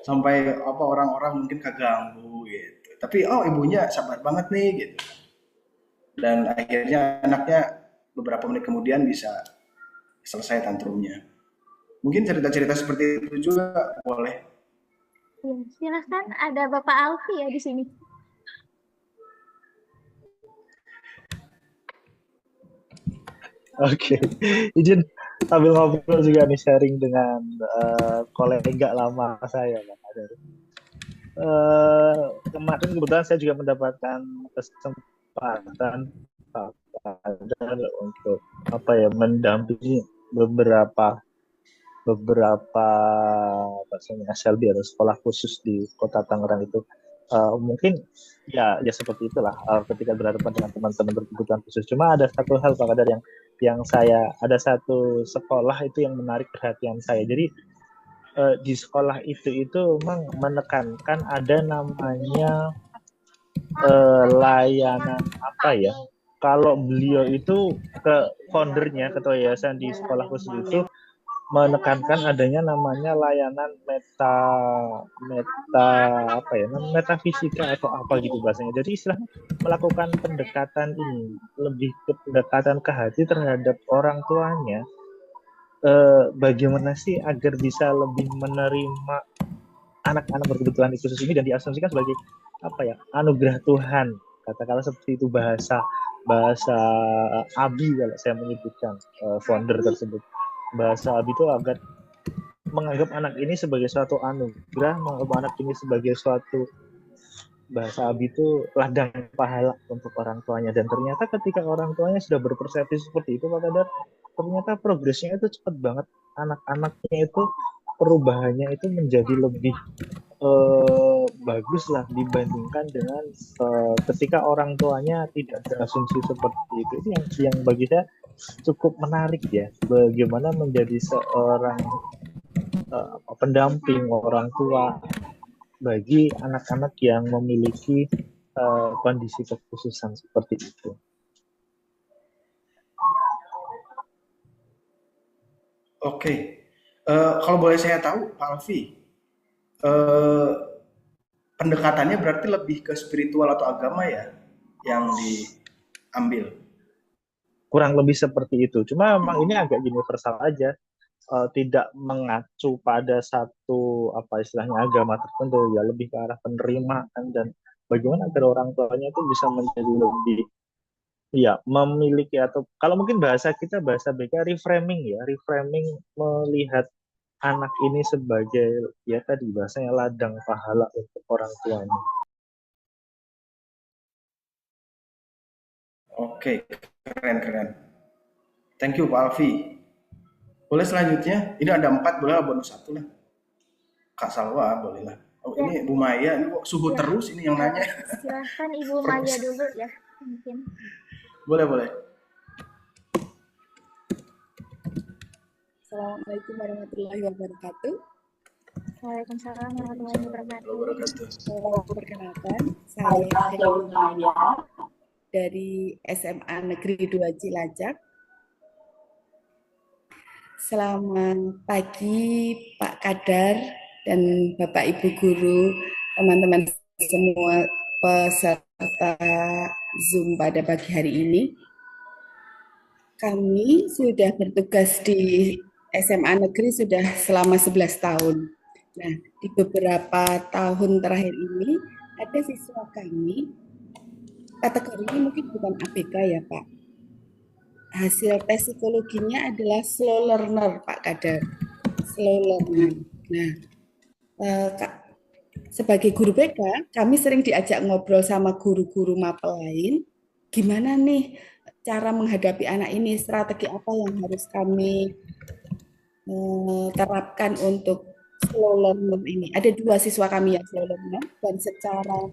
Sampai orang-orang mungkin keganggu gitu. Tapi ibunya sabar banget nih gitu. Dan akhirnya anaknya beberapa menit kemudian bisa selesai tantrumnya. Mungkin cerita-cerita seperti itu juga boleh. Ya, silahkan, ada Bapak Alfi ya di sini. Oke, izin sambil ngobrol juga nih, sharing dengan kolega lama saya, Pak Kadar. Kemarin kebetulan saya juga mendapatkan kesempatan Pak Kadar untuk mendampingi beberapa SLB atau sekolah khusus di Kota Tangerang itu. Mungkin ya seperti itulah ketika berhadapan dengan teman-teman berkebutuhan khusus. Cuma ada satu hal Pak Kadar yang ada satu sekolah itu yang menarik perhatian saya. Jadi di sekolah itu memang menekankan ada namanya layanan kalau beliau itu ke foundernya, ketua yayasan di sekolah khusus itu menekankan adanya namanya layanan meta apa ya, metafisika atau apa gitu bahasanya. Jadi istilahnya melakukan pendekatan ini lebih ke pendekatan ke hati terhadap orang tuanya. Bagaimana sih agar bisa lebih menerima anak-anak berkebutuhan khusus ini dan diasumsikan sebagai apa ya, anugerah Tuhan, katakanlah seperti itu bahasa Abi kalau saya menyebutkan founder tersebut. Bahasa Abi itu agar menganggap anak ini sebagai suatu anugerah, menganggap anak ini sebagai suatu, bahasa Abi itu ladang pahala untuk orang tuanya. Dan ternyata ketika orang tuanya sudah berpersepsi seperti itu, Pak Kadar, ternyata progresnya itu cepat banget. Anak-anaknya itu perubahannya itu menjadi lebih bagus lah dibandingkan dengan ketika orang tuanya tidak berasumsi seperti itu. Itu yang bagi saya cukup menarik ya, bagaimana menjadi seorang pendamping orang tua bagi anak-anak yang memiliki kondisi kekhususan seperti itu. Oke, kalau boleh saya tahu, Pak Alfi, pendekatannya berarti lebih ke spiritual atau agama ya yang diambil? Kurang lebih seperti itu. Cuma memang ini agak universal aja, tidak mengacu pada satu apa istilahnya agama tertentu, ya lebih ke arah penerimaan dan bagaimana agar orang tuanya itu bisa menjadi lebih ya memiliki, atau kalau mungkin bahasa kita bahasa BK reframing ya, reframing melihat anak ini sebagai ya tadi bahasanya ladang pahala untuk orang tuanya. Oke, keren. Thank you Pak Alfi. Boleh selanjutnya? Ini ada 4, boleh bonus 1 lah. Kak Salwa, boleh lah. Oh, Ya. ini Bu Maya, ini kok subuh Ya. terus ini yang nanya. Silahkan Ibu Maya dulu ya, mungkin. Boleh. Assalamualaikum warahmatullahi wabarakatuh. Waalaikumsalam warahmatullahi wabarakatuh. Perkenalkan, saya Dewi Maya dari SMA Negeri 2 Cilacap. Selamat pagi Pak Kadar dan Bapak Ibu Guru, teman-teman semua peserta Zoom pada pagi hari ini. Kami sudah bertugas di SMA Negeri sudah selama 11 tahun. Nah, di beberapa tahun terakhir ini ada siswa kami, kategorinya mungkin bukan ABK ya Pak. Hasil tes psikologinya adalah slow learner Pak Kadar. Slow learner. Nah, sebagai guru BK, kami sering diajak ngobrol sama guru-guru mapel lain, gimana nih cara menghadapi anak ini, strategi apa yang harus kami terapkan untuk slow learner ini. Ada 2 siswa kami yang slow learner, dan secara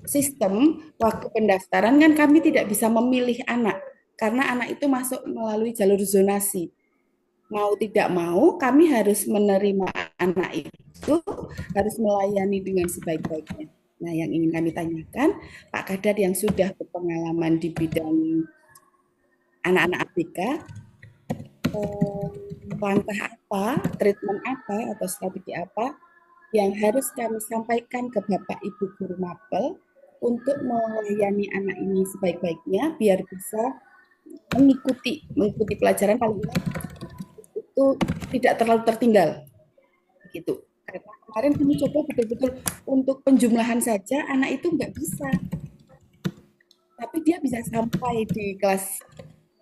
sistem waktu pendaftaran kan kami tidak bisa memilih anak, karena anak itu masuk melalui jalur zonasi. Mau tidak mau, kami harus menerima anak itu, harus melayani dengan sebaik-baiknya. Nah, yang ingin kami tanyakan, Pak Kadar yang sudah berpengalaman di bidang anak-anak ABK, langkah apa, treatment apa, atau strategi apa yang harus kami sampaikan ke Bapak Ibu Guru Mapel untuk melayani anak ini sebaik-baiknya biar bisa mengikuti pelajaran paling itu tidak terlalu tertinggal gitu. Karena kemarin kami coba betul-betul untuk penjumlahan saja anak itu nggak bisa, tapi dia bisa sampai di kelas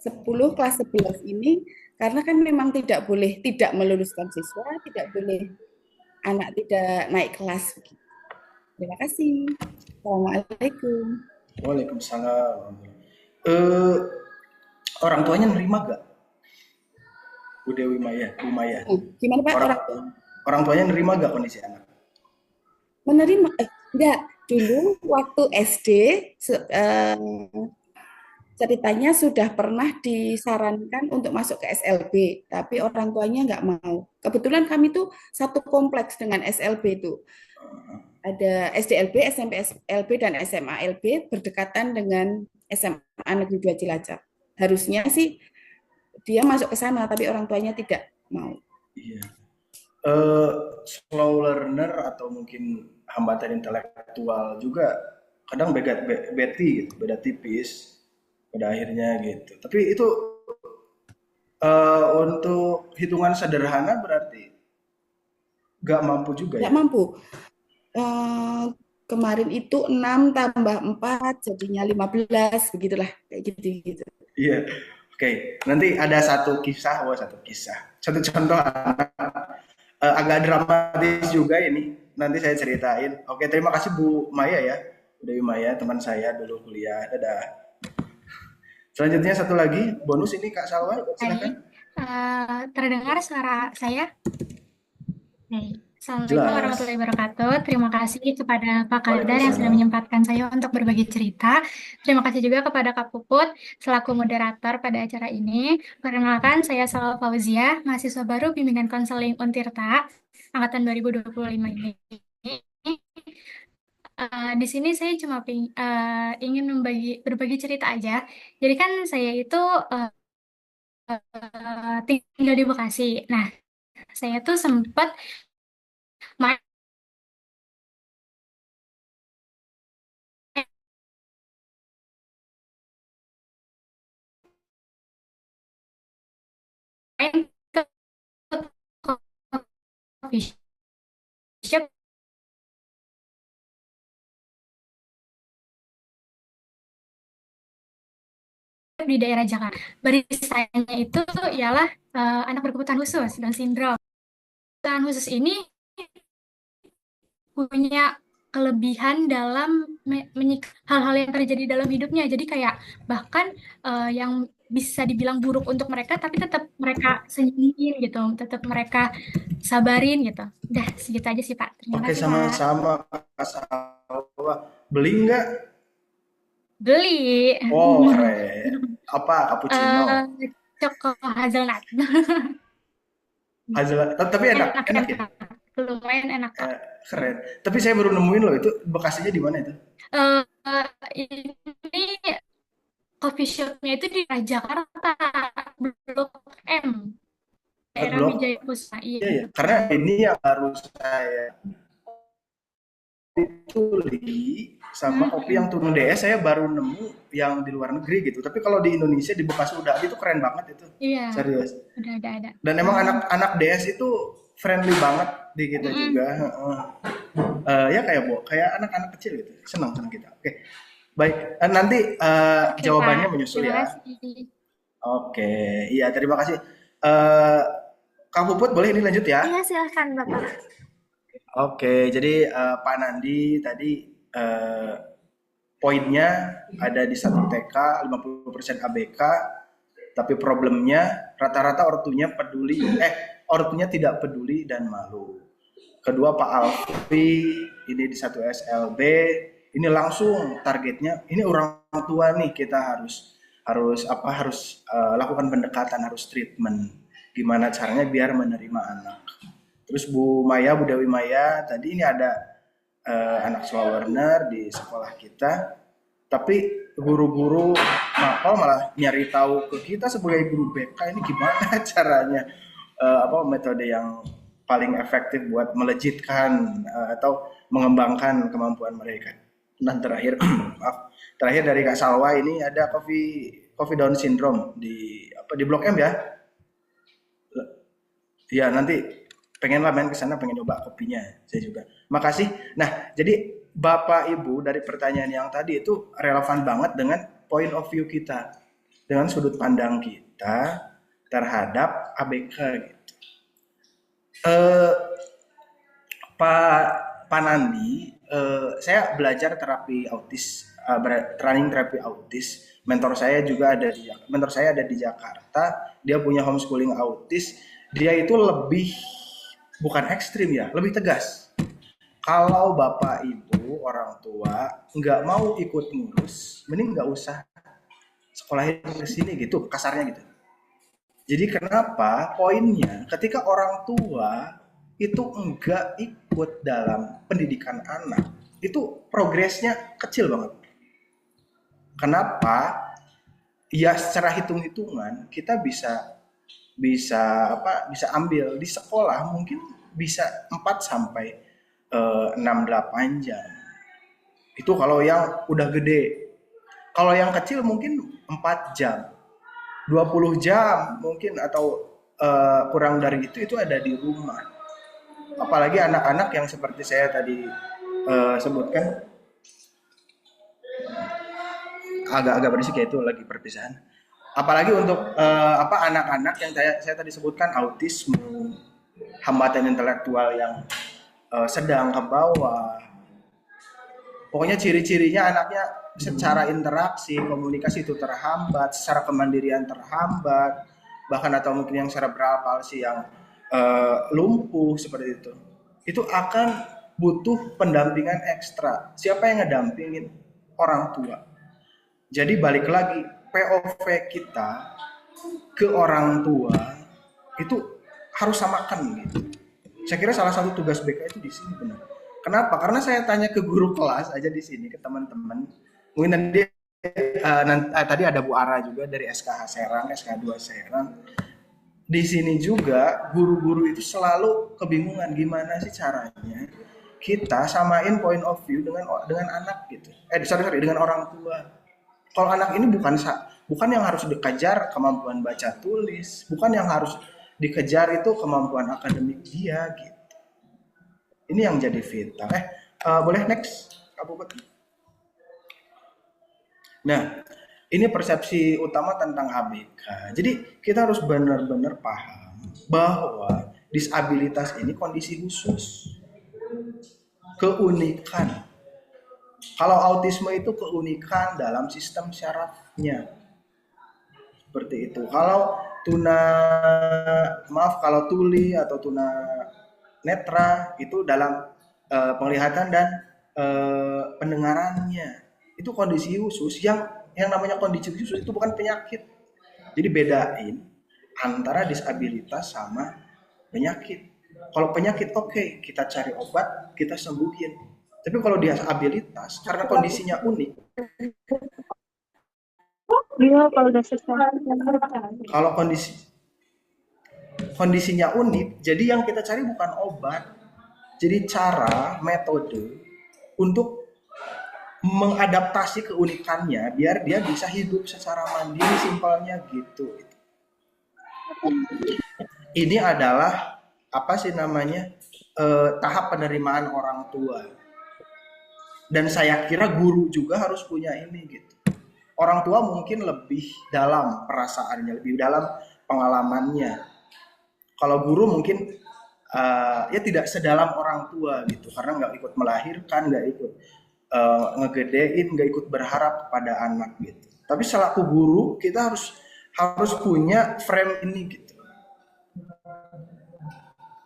10, kelas 11 ini, karena kan memang tidak boleh tidak meluluskan siswa, tidak boleh anak tidak naik kelas. Terima kasih. Assalamualaikum. Waalaikumsalam. Orang tuanya nerima gak? Bu Dewi Maya, Bu Maya. Gimana Pak? Orang tuanya nerima gak kondisi anak? Menerima? Enggak. Dulu waktu SD ceritanya sudah pernah disarankan untuk masuk ke SLB, tapi orang tuanya nggak mau. Kebetulan kami tuh satu kompleks dengan SLB itu. Ada SDLB, SMP SLB, dan SMA LB berdekatan dengan SMA Negeri 2 Cilacap. Harusnya sih dia masuk ke sana tapi orang tuanya tidak mau. Iya. Slow learner atau mungkin hambatan intelektual juga kadang beda tipis pada akhirnya gitu. Tapi itu untuk hitungan sederhana berarti nggak mampu juga ya? Nggak mampu. Kemarin itu 6 tambah 4 jadinya 15 begitulah kayak gitu. Iya. Oke, nanti ada satu contoh agak dramatis juga ini. Nanti saya ceritain. Oke, terima kasih Bu Maya ya. Dewi Maya, teman saya dulu kuliah. Dadah. Selanjutnya satu lagi, bonus ini Kak Salwa, silakan. Terdengar suara saya? Assalamualaikum Jelas. warahmatullahi wabarakatuh. Terima kasih kepada Pak Kadar yang sudah menyempatkan saya untuk berbagi cerita. Terima kasih juga kepada Kak Puput selaku moderator pada acara ini. Perkenalkan, saya Salwa Fauzia, mahasiswa baru Bimbingan Konseling Untirta, angkatan 2025 ini. Di sini saya cuma ingin berbagi cerita aja. Jadi kan saya itu tinggal di Bekasi. Nah, saya tuh sempat main ke coffee shop di daerah Jakarta. Barisannya itu ialah anak berkebutuhan khusus, Down syndrome. Kebutuhan khusus ini punya kelebihan dalam hal-hal yang terjadi dalam hidupnya. Jadi kayak bahkan yang bisa dibilang buruk untuk mereka, tapi tetap mereka senyumin gitu, tetap mereka sabarin gitu. Udah segitu aja sih Pak. Terima Oke, kasih Pak. sama-sama Kak Salwa. Beli nggak? Beli. Oh, keren. Apa? Cappuccino? Choco hazelnut. Hazelnut. Tapi enak ya? Lumayan enak Kak. Keren. Tapi saya baru nemuin loh itu. Bekasinya di mana itu? Ini coffee shopnya itu di Jakarta, Blok M, daerah Blok? Wijaya Kusuma. Iya. Karena ini yang harus saya tuli sama kopi yang turun DS saya baru nemu yang di luar negeri gitu. Tapi kalau di Indonesia di Bekasi udah itu keren banget itu. Iya. Serius. Udah ada. Dan emang anak-anak DS itu friendly banget di kita juga. Ya kayak anak-anak kecil gitu. Senang kita. Oke. Baik, nanti jawabannya Pak. menyusul Terima ya. kasih. Oke, iya terima kasih. Kak Puput boleh ini lanjut ya? Iya, silakan Bapak. Oke, jadi Pak Nandi tadi poinnya ada di 1 TK, 50% ABK, tapi problemnya rata-rata ortunya tidak peduli dan malu. Kedua Pak Alfi, ini di 1 SLB, ini langsung targetnya, ini orang tua nih kita harus lakukan pendekatan, harus treatment. Gimana caranya biar menerima anak. Terus Bu Dewi Maya, tadi ini ada anak slow learner di sekolah kita, tapi guru-guru mapel malah nyari tahu ke kita sebagai guru BK ini gimana caranya, metode yang paling efektif buat melejitkan atau mengembangkan kemampuan mereka. Dan terakhir dari Kak Salwa ini ada coffee Down syndrome di Blok M ya. Ya nanti pengen lah main ke sana, pengen coba kopinya saya juga. Makasih. Nah, jadi Bapak Ibu dari pertanyaan yang tadi itu relevan banget dengan point of view kita, dengan sudut pandang kita terhadap ABK gitu. Pak Nandi, saya belajar terapi autis, training terapi autis. Mentor saya ada di Jakarta. Dia punya homeschooling autis. Dia itu lebih bukan ekstrim ya, lebih tegas. Kalau Bapak Ibu orang tua nggak mau ikut ngurus, mending nggak usah sekolahin ke sini gitu, kasarnya gitu. Jadi kenapa? Poinnya ketika orang tua itu enggak ikut dalam pendidikan anak, itu progresnya kecil banget. Kenapa? Ya secara hitung-hitungan kita bisa bisa ambil di sekolah mungkin bisa 4 sampai 6-8 jam. Itu kalau yang udah gede. Kalau yang kecil mungkin 4 jam. 20 jam mungkin atau kurang dari itu ada di rumah. Apalagi anak-anak yang seperti saya tadi sebutkan, agak berisik ya, itu lagi perpisahan. Apalagi untuk anak-anak yang saya tadi sebutkan, autisme, hambatan intelektual yang sedang ke bawah. Pokoknya ciri-cirinya anaknya secara interaksi, komunikasi itu terhambat, secara kemandirian terhambat, bahkan atau mungkin yang cerebral palsy yang lumpuh seperti itu. Itu akan butuh pendampingan ekstra. Siapa yang ngedampingin? Orang tua. Jadi balik lagi, POV kita ke orang tua itu harus samakan gitu. Saya kira salah satu tugas BK itu di sini benar. Kenapa? Karena saya tanya ke guru kelas aja di sini, ke teman-teman. Mungkin nanti tadi ada Bu Ara juga dari SKH Serang, SK2 Serang. Di sini juga guru-guru itu selalu kebingungan gimana sih caranya kita samain point of view dengan anak gitu. Dengan orang tua. Kalau anak ini bukan yang harus dikejar kemampuan baca tulis, bukan yang harus dikejar itu kemampuan akademik dia gitu. Ini yang jadi vital. Boleh next, Kak Puput? Nah, ini persepsi utama tentang ABK. Jadi kita harus benar-benar paham bahwa disabilitas ini kondisi khusus, keunikan. Kalau autisme itu keunikan dalam sistem syarafnya, seperti itu. Kalau kalau tuli atau tuna netra itu dalam penglihatan dan pendengarannya, itu kondisi khusus yang namanya kondisi khusus itu bukan penyakit. Jadi bedain antara disabilitas sama penyakit. Kalau penyakit oke, kita cari obat, kita sembuhin. Tapi kalau disabilitas karena kondisinya unik. Kalau kondisinya unik, jadi yang kita cari bukan obat. Jadi cara, metode untuk mengadaptasi keunikannya biar dia bisa hidup secara mandiri, simpelnya gitu. Ini adalah tahap penerimaan orang tua. Dan saya kira guru juga harus punya ini gitu. Orang tua mungkin lebih dalam perasaannya, lebih dalam pengalamannya. Kalau guru mungkin ya tidak sedalam orang tua gitu, karena nggak ikut melahirkan, nggak ikut ngegedein, nggak ikut berharap kepada anak gitu. Tapi selaku guru kita harus punya frame ini gitu.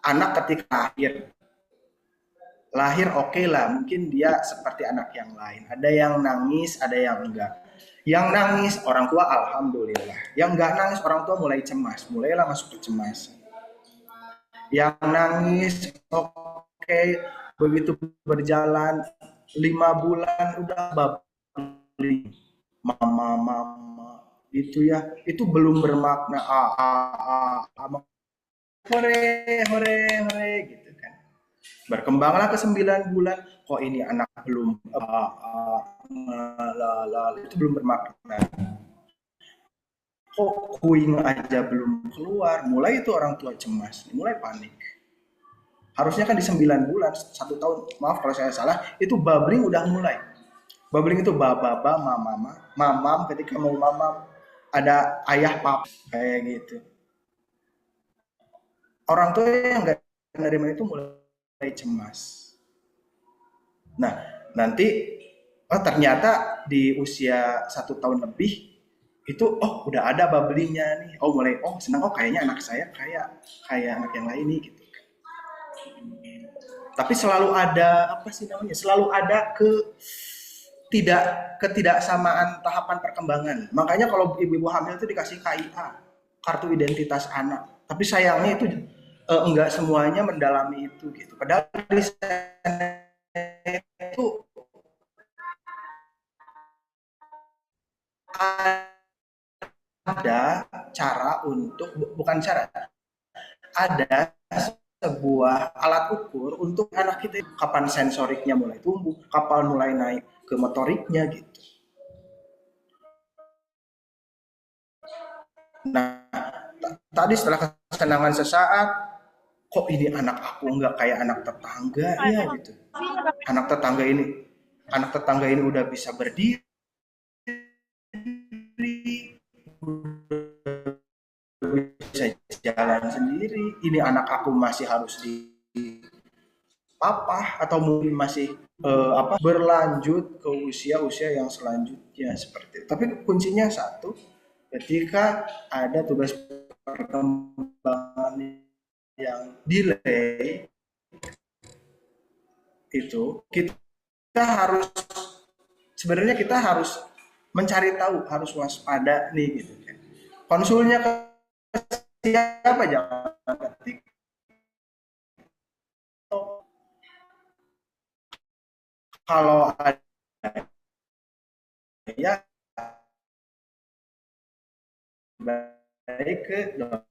Anak ketika lahir oke lah, mungkin dia seperti anak yang lain. Ada yang nangis, ada yang enggak. Yang nangis orang tua alhamdulillah. Yang enggak nangis orang tua mulai cemas, mulailah masuk kecemasan. Yang nangis oke, begitu berjalan 5 bulan udah babling, mama gitu ya, itu belum bermakna hore gitu kan. Berkembanglah ke 9 bulan, kok ini anak belum itu belum bermakna, kok kuing aja belum keluar, mulai itu orang tua cemas, mulai panik. Harusnya kan di 9 bulan, 1 tahun, maaf kalau saya salah, itu babbling udah mulai. Babbling itu baba, mamam, ketika mau mamam, ada ayah pap, kayak gitu. Orang tua yang nggak menerima itu mulai cemas. Nah, nanti ternyata di usia 1 tahun lebih, itu udah ada babblingnya nih. Mulai senang, kayaknya anak saya kayak anak yang lain nih gitu. Tapi selalu ada selalu ada ketidaksamaan tahapan perkembangan. Makanya kalau ibu-ibu hamil itu dikasih KIA, kartu identitas anak. Tapi sayangnya itu enggak semuanya mendalami itu gitu. Padahal di sana itu ada cara untuk, bukan cara, ada sebuah alat ukur untuk anak kita kapan sensoriknya mulai tumbuh, kapan mulai naik ke motoriknya gitu. Nah, tadi setelah kesenangan sesaat, kok ini anak aku nggak kayak anak tetangga ya gitu. Anak tetangga ini udah bisa berdiri, bisa jalan sendiri. Ini anak aku masih harus di papa atau mungkin masih berlanjut ke usia-usia yang selanjutnya seperti itu. Tapi kuncinya satu, ketika ada tugas perkembangan yang delay itu kita harus mencari tahu, harus waspada nih gitu kan. Konsulnya ke siapa, jangan ketik kalau ada ya baik ke dokter